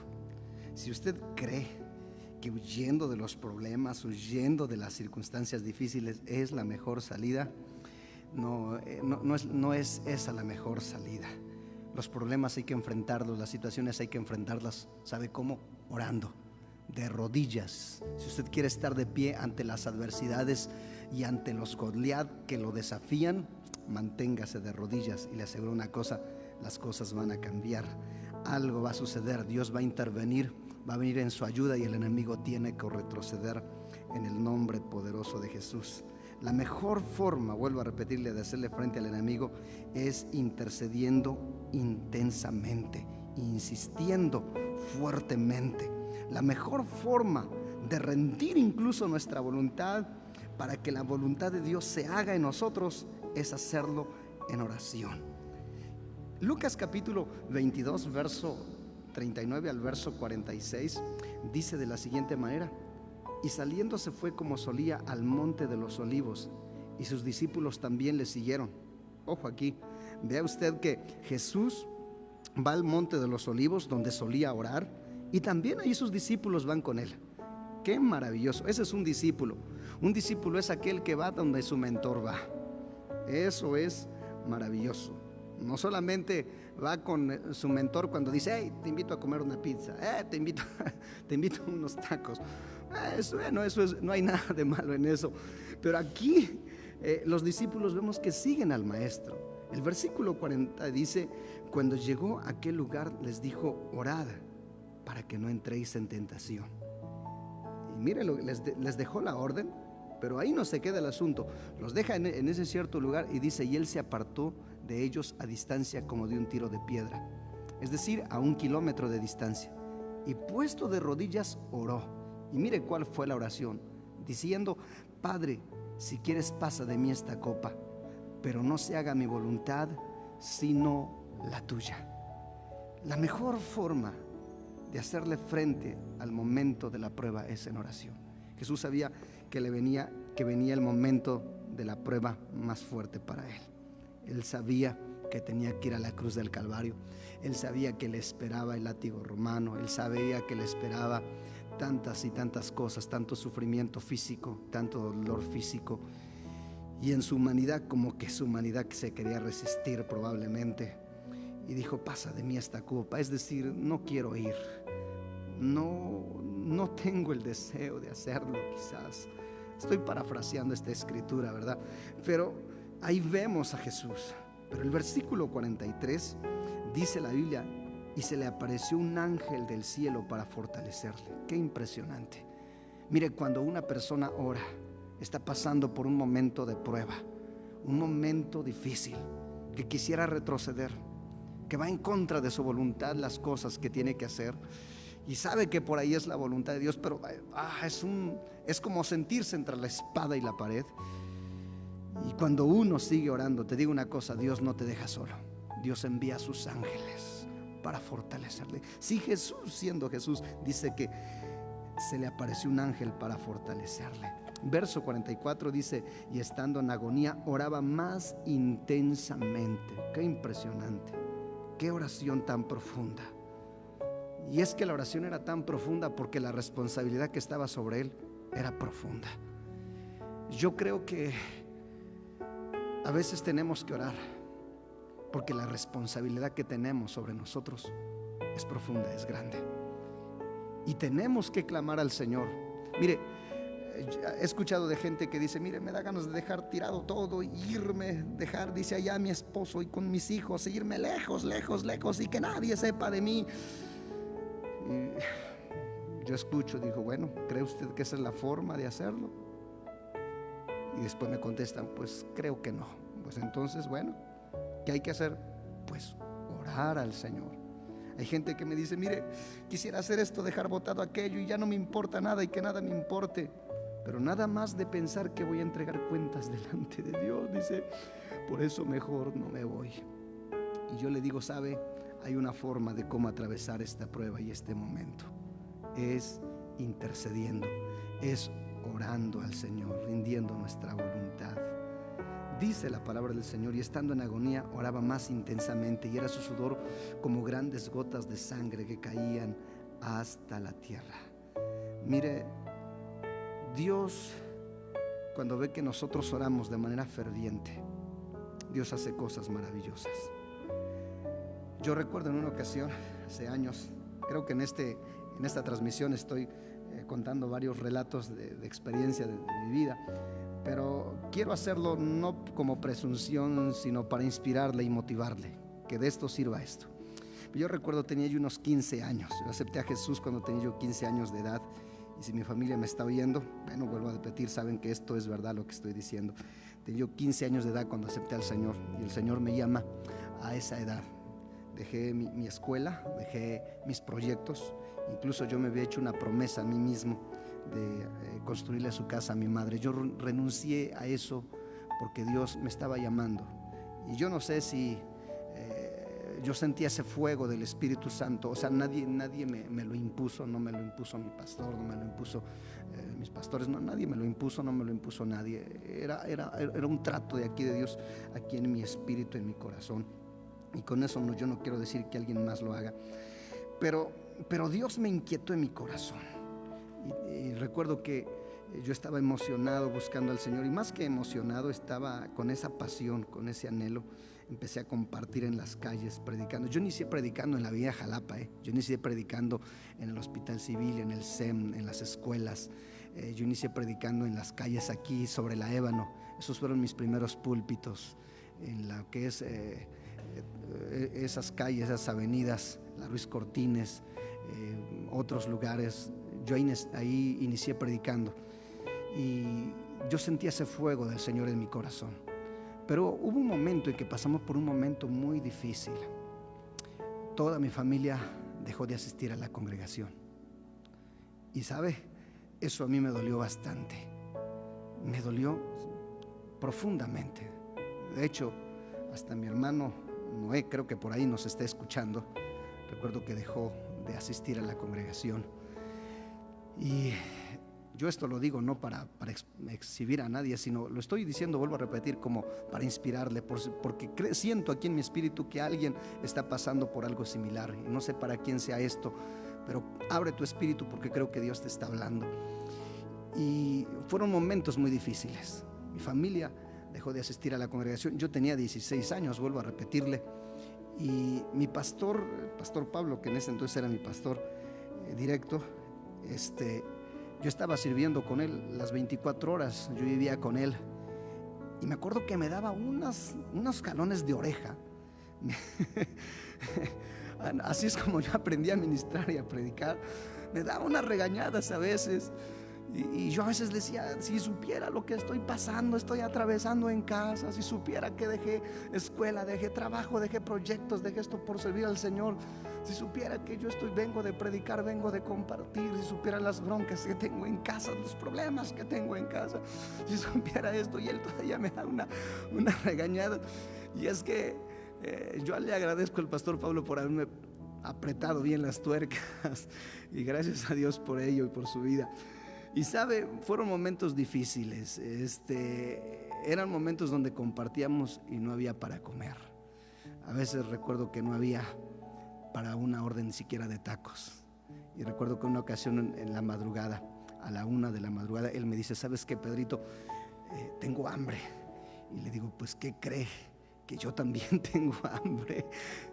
Si usted cree que huyendo de los problemas, huyendo de las circunstancias difíciles es la mejor salida, no es esa la mejor salida. Los problemas hay que enfrentarlos, las situaciones hay que enfrentarlas. ¿Sabe cómo? Orando, de rodillas. Si usted quiere estar de pie ante las adversidades y ante los Goliat que lo desafían, manténgase de rodillas y le aseguro una cosa: las cosas van a cambiar, algo va a suceder, Dios va a intervenir, va a venir en su ayuda y el enemigo tiene que retroceder en el nombre poderoso de Jesús. La mejor forma, vuelvo a repetirle, de hacerle frente al enemigo es intercediendo intensamente, insistiendo fuertemente. La mejor forma de rendir incluso nuestra voluntad para que la voluntad de Dios se haga en nosotros es hacerlo en oración. Lucas capítulo 22, verso 39 al verso 46 dice de la siguiente manera: y saliendo se fue como solía al monte de los olivos, y sus discípulos también le siguieron. Ojo aquí, vea usted que Jesús va al monte de los olivos donde solía orar, y también ahí sus discípulos van con él. Qué maravilloso, ese es un discípulo. Un discípulo es aquel que va donde su mentor va. Eso es maravilloso. No solamente va con su mentor cuando dice: hey, te invito a comer una pizza, te invito a unos tacos. No hay nada de malo en eso. Pero aquí los discípulos vemos que siguen al maestro. El versículo 40 dice: cuando llegó a aquel lugar les dijo: orad para que no entréis en tentación. Y mire, les dejó la orden, pero ahí no se queda el asunto. Los deja en ese cierto lugar y dice: y él se apartó de ellos a distancia como de un tiro de piedra, es decir, a 1 kilómetro de distancia, y puesto de rodillas oró. Y mire cuál fue la oración, diciendo: Padre, si quieres pasa de mí esta copa, pero no se haga mi voluntad sino la tuya. La mejor forma de hacerle frente al momento de la prueba es en oración. Jesús sabía que venía el momento de la prueba más fuerte para él. Él sabía que tenía que ir a la cruz del Calvario. Él sabía que le esperaba el látigo romano. Él sabía que le esperaba tantas y tantas cosas, tanto sufrimiento físico, tanto dolor físico. Y en su humanidad, como que su humanidad se quería resistir probablemente. Y dijo: pasa de mí esta copa. Es decir, no quiero ir. No tengo el deseo de hacerlo, quizás. Estoy parafraseando esta escritura, ¿verdad? Pero ahí vemos a Jesús. Pero el versículo 43 dice la Biblia: y se le apareció un ángel del cielo para fortalecerle. Qué impresionante. Mire, cuando una persona ora, está pasando por un momento de prueba, un momento difícil, que quisiera retroceder, que va en contra de su voluntad las cosas que tiene que hacer, y sabe que por ahí es la voluntad de Dios, pero es como sentirse entre la espada y la pared. Y cuando uno sigue orando, te digo una cosa: Dios no te deja solo. Dios envía a sus ángeles para fortalecerle. Si Jesús, siendo Jesús, dice que se le apareció un ángel para fortalecerle. Verso 44 dice: y estando en agonía oraba más intensamente. Qué impresionante, qué oración tan profunda. Y es que la oración era tan profunda porque la responsabilidad que estaba sobre él era profunda. Yo creo que a veces tenemos que orar porque la responsabilidad que tenemos sobre nosotros es profunda, es grande. Y tenemos que clamar al Señor. Mire, he escuchado de gente que dice: mire, me da ganas de dejar tirado todo, irme, dejar, dice, allá a mi esposo y con mis hijos, e irme lejos, lejos, lejos, y que nadie sepa de mí. Y yo escucho, digo: bueno, ¿cree usted que esa es la forma de hacerlo? Y después me contestan: pues creo que no. Pues entonces, bueno, ¿qué hay que hacer? Pues orar al Señor. Hay gente que me dice: mire, quisiera hacer esto, dejar botado aquello, y ya no me importa nada y que nada me importe. Pero nada más de pensar que voy a entregar cuentas delante de Dios, dice, por eso mejor no me voy. Y yo le digo: sabe, hay una forma de cómo atravesar esta prueba y este momento. Es intercediendo, es orando al Señor, rindiendo nuestra voluntad. Dice la palabra del Señor: y estando en agonía oraba más intensamente, y era su sudor como grandes gotas de sangre que caían hasta la tierra. Mire, Dios, cuando ve que nosotros oramos de manera ferviente, Dios hace cosas maravillosas. Yo recuerdo en una ocasión, hace años, creo que en esta transmisión estoy contando varios relatos de experiencia de mi vida, pero quiero hacerlo no como presunción, sino para inspirarle y motivarle, que de esto sirva esto. Yo recuerdo, tenía yo unos 15 años, yo acepté a Jesús cuando tenía yo 15 años de edad, y si mi familia me está oyendo, bueno, vuelvo a repetir, saben que esto es verdad lo que estoy diciendo. Tenía yo 15 años de edad cuando acepté al Señor, y el Señor me llama a esa edad. Dejé mi escuela, dejé mis proyectos, incluso yo me había hecho una promesa a mí mismo de construirle su casa a mi madre. Yo renuncié a eso porque Dios me estaba llamando, y yo no sé si yo sentía ese fuego del Espíritu Santo. O sea, nadie me lo impuso. No me lo impuso mi pastor, no me lo impuso mis pastores, no, nadie me lo impuso, no me lo impuso nadie. Era un trato de aquí de Dios, aquí en mi espíritu, en mi corazón. Y con eso yo no quiero decir que alguien más lo haga, pero Dios me inquietó en mi corazón. Y recuerdo que yo estaba emocionado buscando al Señor, y más que emocionado, estaba con esa pasión, con ese anhelo. Empecé a compartir en las calles, predicando. Yo inicié predicando en la Avenida Jalapa, yo inicié predicando en el Hospital Civil, en el SEM, en las escuelas. Yo inicié predicando en las calles aquí sobre la Ébano. Esos fueron mis primeros púlpitos en la que es esas calles, esas avenidas, la Ruiz Cortines, otros lugares. Yo ahí inicié predicando, y yo sentía ese fuego del Señor en mi corazón. Pero hubo un momento en que pasamos por un momento muy difícil. Toda mi familia dejó de asistir a la congregación, y sabe, eso a mí me dolió bastante. Me dolió profundamente. De hecho, hasta mi hermano Noé, creo que por ahí nos está escuchando, recuerdo que dejó de asistir a la congregación. Y yo esto lo digo no para exhibir a nadie, sino lo estoy diciendo, vuelvo a repetir, como para inspirarle, porque siento aquí en mi espíritu que alguien está pasando por algo similar, y no sé para quién sea esto, pero abre tu espíritu, porque creo que Dios te está hablando. Y fueron momentos muy difíciles. Mi familia dejó de asistir a la congregación. Yo tenía 16 años, vuelvo a repetirle, y mi pastor, el pastor Pablo, que en ese entonces era mi pastor directo, yo estaba sirviendo con él las 24 horas, yo vivía con él, y me acuerdo que me daba unos jalones de oreja. Así es como yo aprendí a ministrar y a predicar. Me daba unas regañadas a veces, y yo a veces decía: si supiera lo que estoy pasando, estoy atravesando en casa, si supiera que dejé escuela, dejé trabajo, dejé proyectos, dejé esto por servir al Señor, si supiera que yo vengo de predicar, vengo de compartir, si supiera las broncas que tengo en casa, los problemas que tengo en casa, si supiera esto. Y él todavía me da una regañada. Y es que yo le agradezco al pastor Pablo por haberme apretado bien las tuercas, y gracias a Dios por ello y por su vida. Y sabe, fueron momentos difíciles. Eran momentos donde compartíamos y no había para comer. A veces recuerdo que no había para una orden ni siquiera de tacos. Y recuerdo que una ocasión en la madrugada, a la 1 de la madrugada, él me dice: ¿sabes qué, Pedrito? Tengo hambre. Y le digo: pues, ¿qué cree? Que yo también tengo hambre.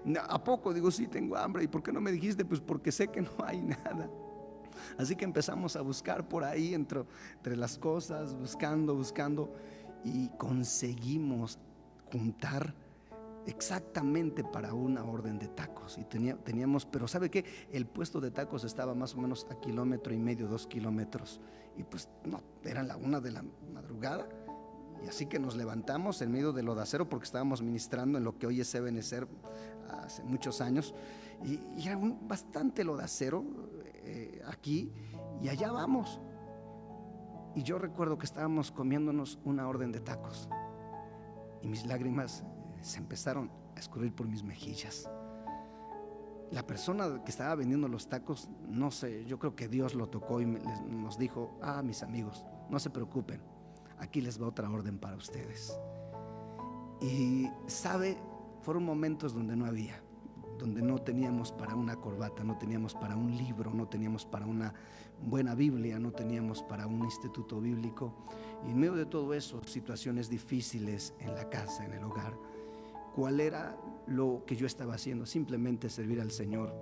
No, ¿a poco? Digo: sí, tengo hambre. ¿Y por qué no me dijiste? Pues porque sé que no hay nada. Así que empezamos a buscar por ahí entre las cosas, buscando, y conseguimos juntar exactamente para una orden de tacos. Y teníamos, pero ¿sabe qué? El puesto de tacos estaba más o menos a 1,5 kilómetros, 2 kilómetros. Y pues no, eran la 1 de la madrugada. Y así que nos levantamos en medio del lodacero, porque estábamos ministrando en lo que hoy es Ebenecer hace muchos años. Y era bastante lodacero aquí, y allá vamos. Y yo recuerdo que estábamos comiéndonos una orden de tacos, y mis lágrimas se empezaron a escurrir por mis mejillas. La persona que estaba vendiendo los tacos, no sé, yo creo que Dios lo tocó y nos dijo: mis amigos, no se preocupen, aquí les va otra orden para ustedes. Y sabe, fueron momentos donde no había, donde no teníamos para una corbata, no teníamos para un libro, no teníamos para una buena Biblia, no teníamos para un instituto bíblico. Y en medio de todo eso, situaciones difíciles en la casa, en el hogar, ¿cuál era lo que yo estaba haciendo? Simplemente servir al Señor,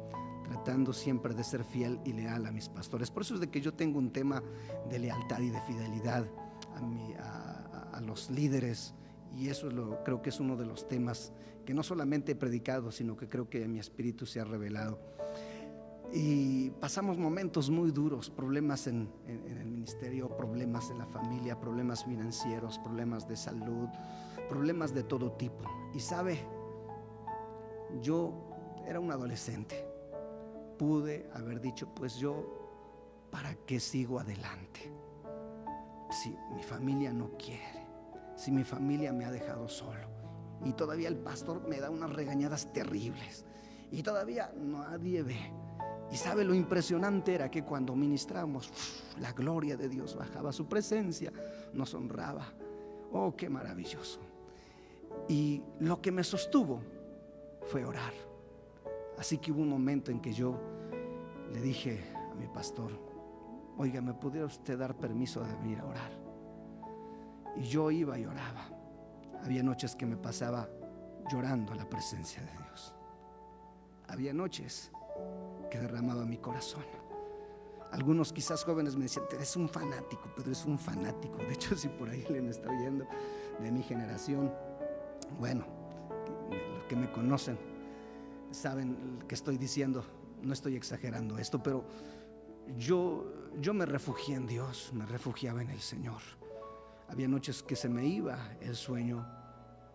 tratando siempre de ser fiel y leal a mis pastores. Por eso es de que yo tengo un tema de lealtad y de fidelidad a los líderes. Y eso creo que es uno de los temas que no solamente he predicado, sino que creo que en mi espíritu se ha revelado. Y pasamos momentos muy duros, problemas en el ministerio, problemas en la familia, problemas financieros, problemas de salud, problemas de todo tipo. Y sabe, yo era un adolescente. Pude haber dicho: pues yo, ¿para qué sigo adelante? Si mi familia no quiere, si mi familia me ha dejado solo, y todavía el pastor me da unas regañadas terribles, y todavía nadie ve. Y sabe, lo impresionante era que cuando ministramos, la gloria de Dios bajaba, su presencia nos honraba. Oh, qué maravilloso. Y lo que me sostuvo fue orar. Así que hubo un momento en que yo le dije a mi pastor: oiga, ¿me pudiera usted dar permiso de venir a orar? Y yo iba y oraba. Había noches que me pasaba llorando a la presencia de Dios. Había noches que derramaba mi corazón. Algunos quizás jóvenes me decían: eres un fanático. Pero es un fanático. De hecho, si por ahí le está oyendo de mi generación, bueno, los que me conocen saben que estoy diciendo, no estoy exagerando esto, pero yo me refugié en Dios, me refugiaba en el Señor. Había noches que se me iba el sueño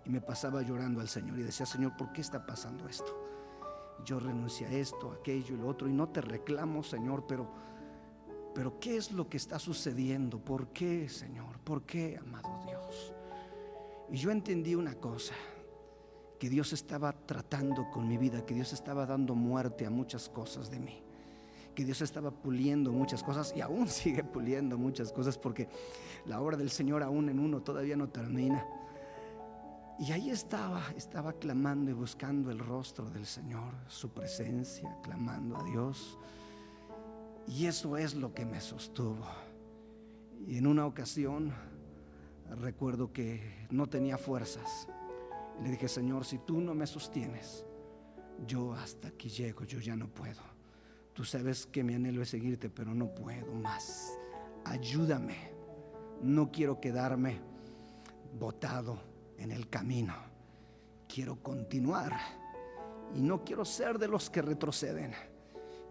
y me pasaba llorando al Señor y decía: Señor, ¿por qué está pasando esto? Yo renuncié a esto, aquello y lo otro, y no te reclamo, Señor, pero ¿qué es lo que está sucediendo? ¿Por qué, Señor? ¿Por qué, amado Dios? Y yo entendí una cosa: que Dios estaba tratando con mi vida, que Dios estaba dando muerte a muchas cosas de mí, que Dios estaba puliendo muchas cosas y aún sigue puliendo muchas cosas, porque la obra del Señor aún en uno todavía no termina. Y ahí estaba clamando y buscando el rostro del Señor, su presencia, clamando a Dios. Y eso es lo que me sostuvo. Y en una ocasión recuerdo que no tenía fuerzas. Le dije: Señor, si tú no me sostienes, yo hasta aquí llego, yo ya no puedo. Tú sabes que mi anhelo es seguirte, pero no puedo más. Ayúdame. No quiero quedarme botado en el camino. Quiero continuar y no quiero ser de los que retroceden.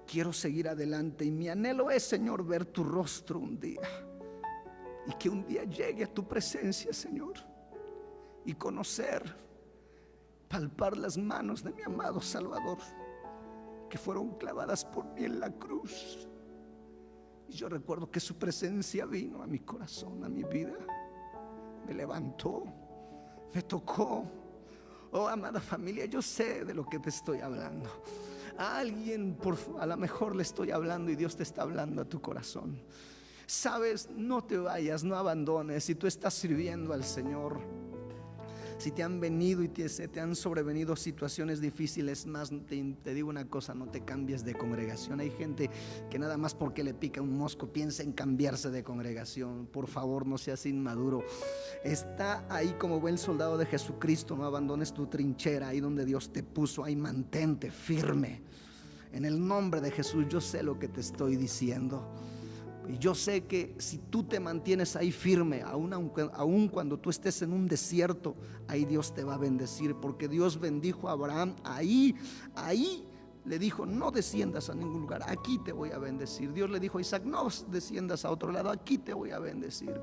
Quiero seguir adelante, y mi anhelo es, Señor, ver tu rostro un día, y que un día llegue a tu presencia, Señor, y conocer, palpar las manos de mi amado Salvador, que fueron clavadas por mí en la cruz. Y yo recuerdo que su presencia vino a mi corazón, a mi vida, me levantó, me tocó. Oh, amada familia, yo sé de lo que te estoy hablando. A alguien a lo mejor le estoy hablando y Dios te está hablando a tu corazón. Sabes, no te vayas, no abandones. Si tú estás sirviendo al Señor, si te han venido y te han sobrevenido situaciones difíciles, más te digo una cosa: no te cambies de congregación. Hay gente que nada más porque le pica un mosco piensa en cambiarse de congregación. Por favor, no seas inmaduro. Está ahí como buen soldado de Jesucristo. No abandones tu trinchera, ahí donde Dios te puso. Ahí mantente firme. En el nombre de Jesús, yo sé lo que te estoy diciendo. Y yo sé que si tú te mantienes ahí firme, aun cuando tú estés en un desierto, ahí Dios te va a bendecir. Porque Dios bendijo a Abraham ahí le dijo: no desciendas a ningún lugar, aquí te voy a bendecir. Dios le dijo a Isaac: no desciendas a otro lado, aquí te voy a bendecir.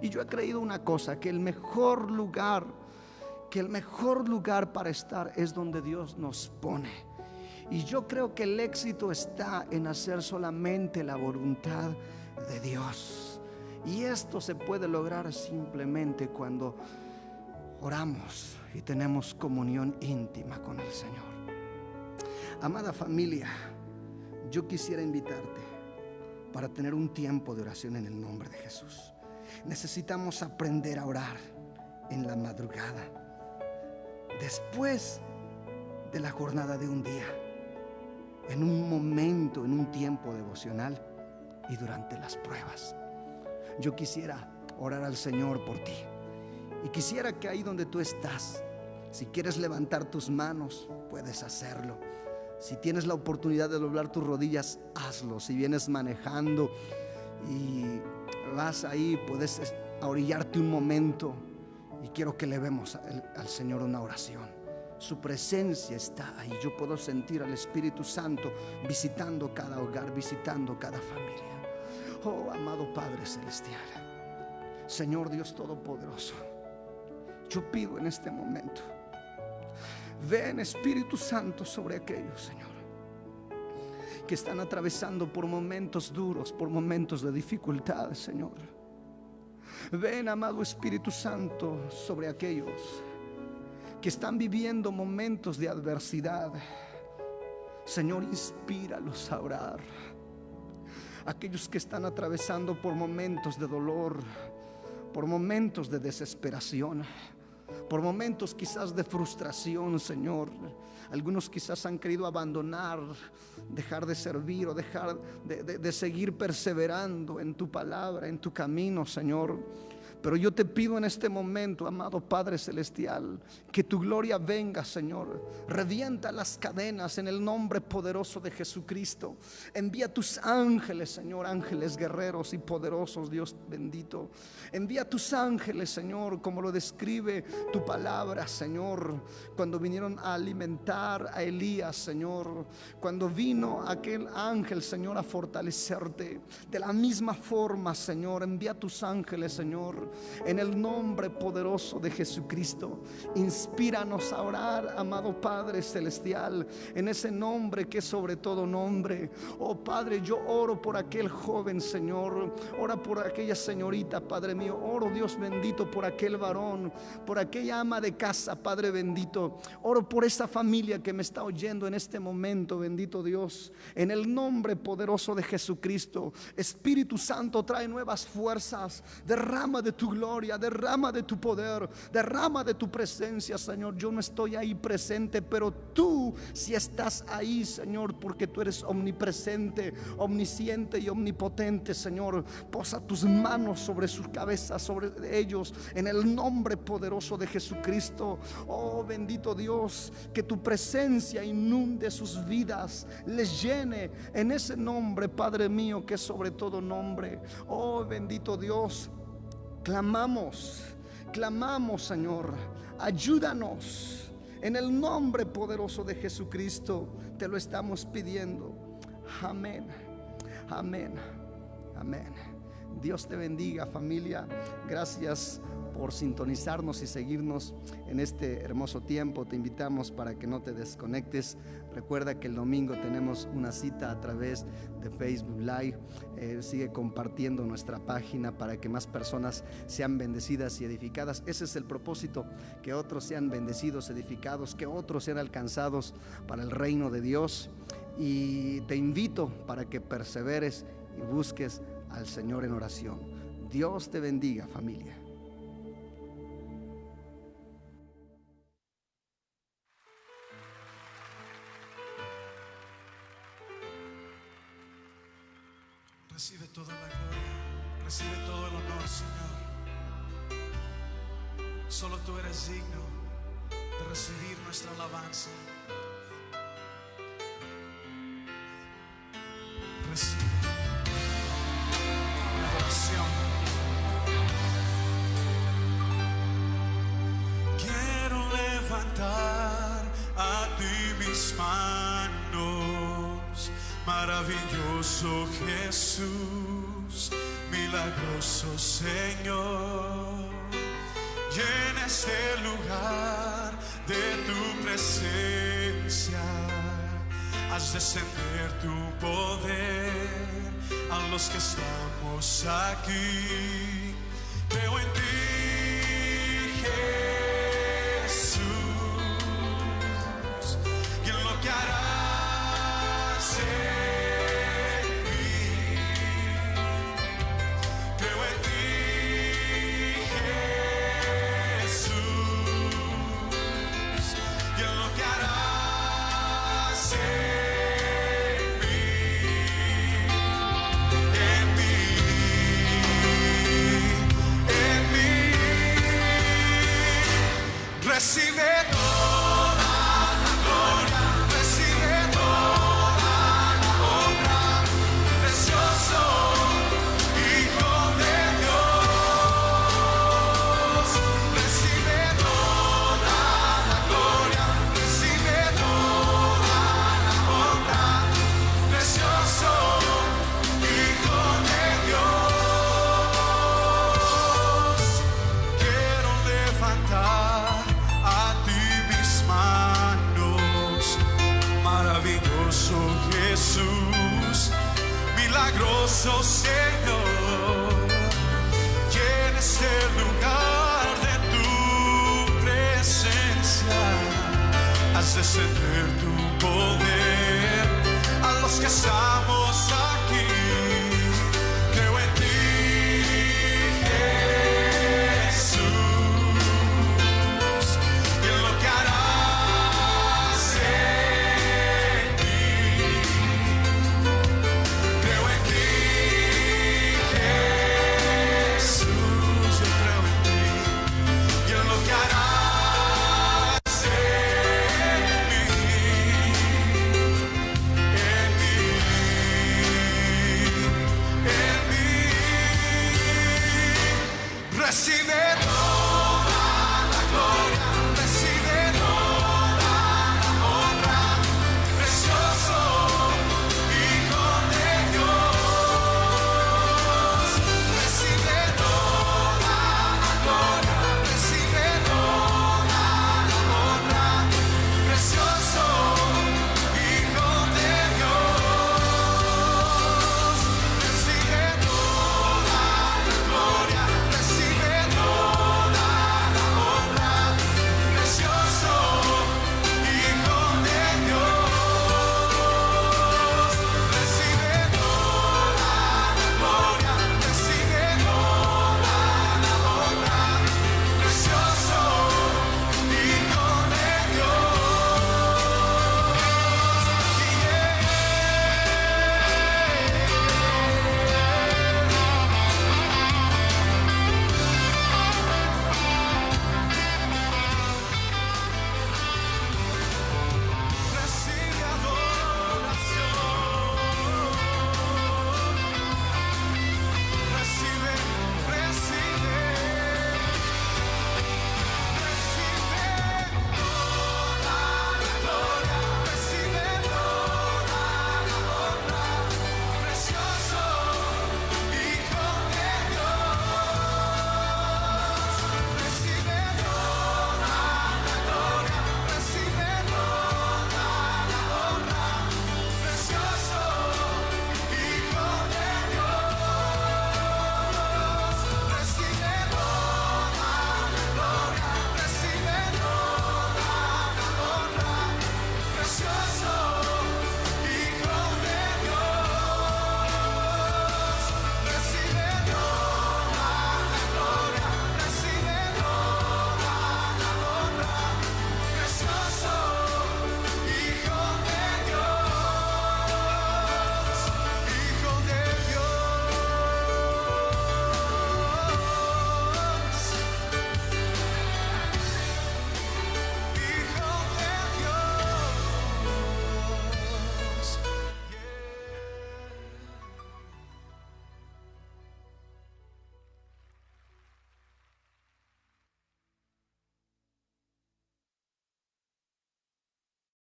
Y yo he creído una cosa: que el mejor lugar para estar es donde Dios nos pone. Y yo creo que el éxito está en hacer solamente la voluntad de Dios. Y esto se puede lograr simplemente cuando oramos y tenemos comunión íntima con el Señor. Amada familia, yo quisiera invitarte para tener un tiempo de oración en el nombre de Jesús. Necesitamos aprender a orar en la madrugada, después de la jornada de un día, en un momento, en un tiempo devocional y durante las pruebas. Yo quisiera orar al Señor por ti, y quisiera que ahí donde tú estás, si quieres levantar tus manos, puedes hacerlo. Si tienes la oportunidad de doblar tus rodillas, hazlo. Si vienes manejando y vas ahí, puedes orillarte un momento, y quiero que le vemos al Señor una oración. Su presencia está ahí. Yo puedo sentir al Espíritu Santo visitando cada hogar, visitando cada familia. Oh, amado Padre Celestial, Señor Dios Todopoderoso, yo pido en este momento, ven Espíritu Santo sobre aquellos, Señor, que están atravesando por momentos duros, por momentos de dificultad, Señor. Ven, amado Espíritu Santo, sobre aquellos que están viviendo momentos de adversidad. Señor, inspíralos a orar. Aquellos que están atravesando por momentos de dolor, por momentos de desesperación, por momentos quizás de frustración, Señor. Algunos quizás han querido abandonar, dejar de servir o dejar de seguir perseverando en tu palabra, en tu camino, Señor. Pero yo te pido en este momento, amado Padre Celestial, que tu gloria venga, Señor. Revienta las cadenas en el nombre poderoso de Jesucristo. Envía tus ángeles, Señor, ángeles guerreros y poderosos, Dios bendito. Envía tus ángeles, Señor, como lo describe tu palabra, Señor, cuando vinieron a alimentar a Elías, Señor. Cuando vino aquel ángel, Señor, a fortalecerte. De la misma forma, Señor, envía tus ángeles, Señor, en el nombre poderoso de Jesucristo. Inspíranos a orar, amado Padre Celestial, en ese nombre que es sobre todo nombre. Oh Padre, yo oro por aquel joven, Señor. Ora por aquella señorita, Padre mío. Oro, Dios bendito, por aquel varón, por aquella ama de casa, Padre bendito. Oro por esa familia que me está oyendo en este momento, bendito Dios. En el nombre poderoso de Jesucristo, Espíritu Santo, trae nuevas fuerzas. Derrama de tu gloria, derrama de tu poder, derrama de tu presencia, Señor. Yo no estoy ahí presente, pero tú sí estás ahí, Señor, porque tú eres omnipresente, omnisciente y omnipotente, Señor. Posa tus manos sobre sus cabezas, sobre ellos, en el nombre poderoso de Jesucristo. Oh bendito Dios, que tu presencia inunde sus vidas, les llene en ese nombre, Padre mío, que es sobre todo nombre. Oh bendito Dios, clamamos, Señor, ayúdanos en el nombre poderoso de Jesucristo. Te lo estamos pidiendo. Amén, amén, amén. Dios te bendiga, familia. Gracias por sintonizarnos y seguirnos en este hermoso tiempo. Te invitamos para que no te desconectes. Recuerda que el domingo tenemos una cita a través de Facebook Live. Sigue compartiendo nuestra página para que más personas sean bendecidas y edificadas. Ese es el propósito, que otros sean bendecidos, edificados, que otros sean alcanzados para el reino de Dios. Y te invito para que perseveres y busques al Señor en oración. Dios te bendiga, familia. Recibe toda la gloria, recibe todo el honor, Señor. Solo tú eres digno de recibir nuestra alabanza. Recibe la adoración. Quiero levantar a ti mis manos, maravilloso Jesús, milagroso Señor. Llena este lugar de tu presencia. Haz descender tu poder a los que estamos aquí. Creo en ti, Jesús, y en lo que harás. Recibe toda la gloria, recibe toda la honra, precioso Hijo de Dios. Recibe toda la gloria, recibe toda la honra, precioso Hijo de Dios. Quiero levantar a ti mis manos, maravilloso Jesús, milagroso Señor. Llenes el lugar de tu presencia, haz descender tu poder a los que estamos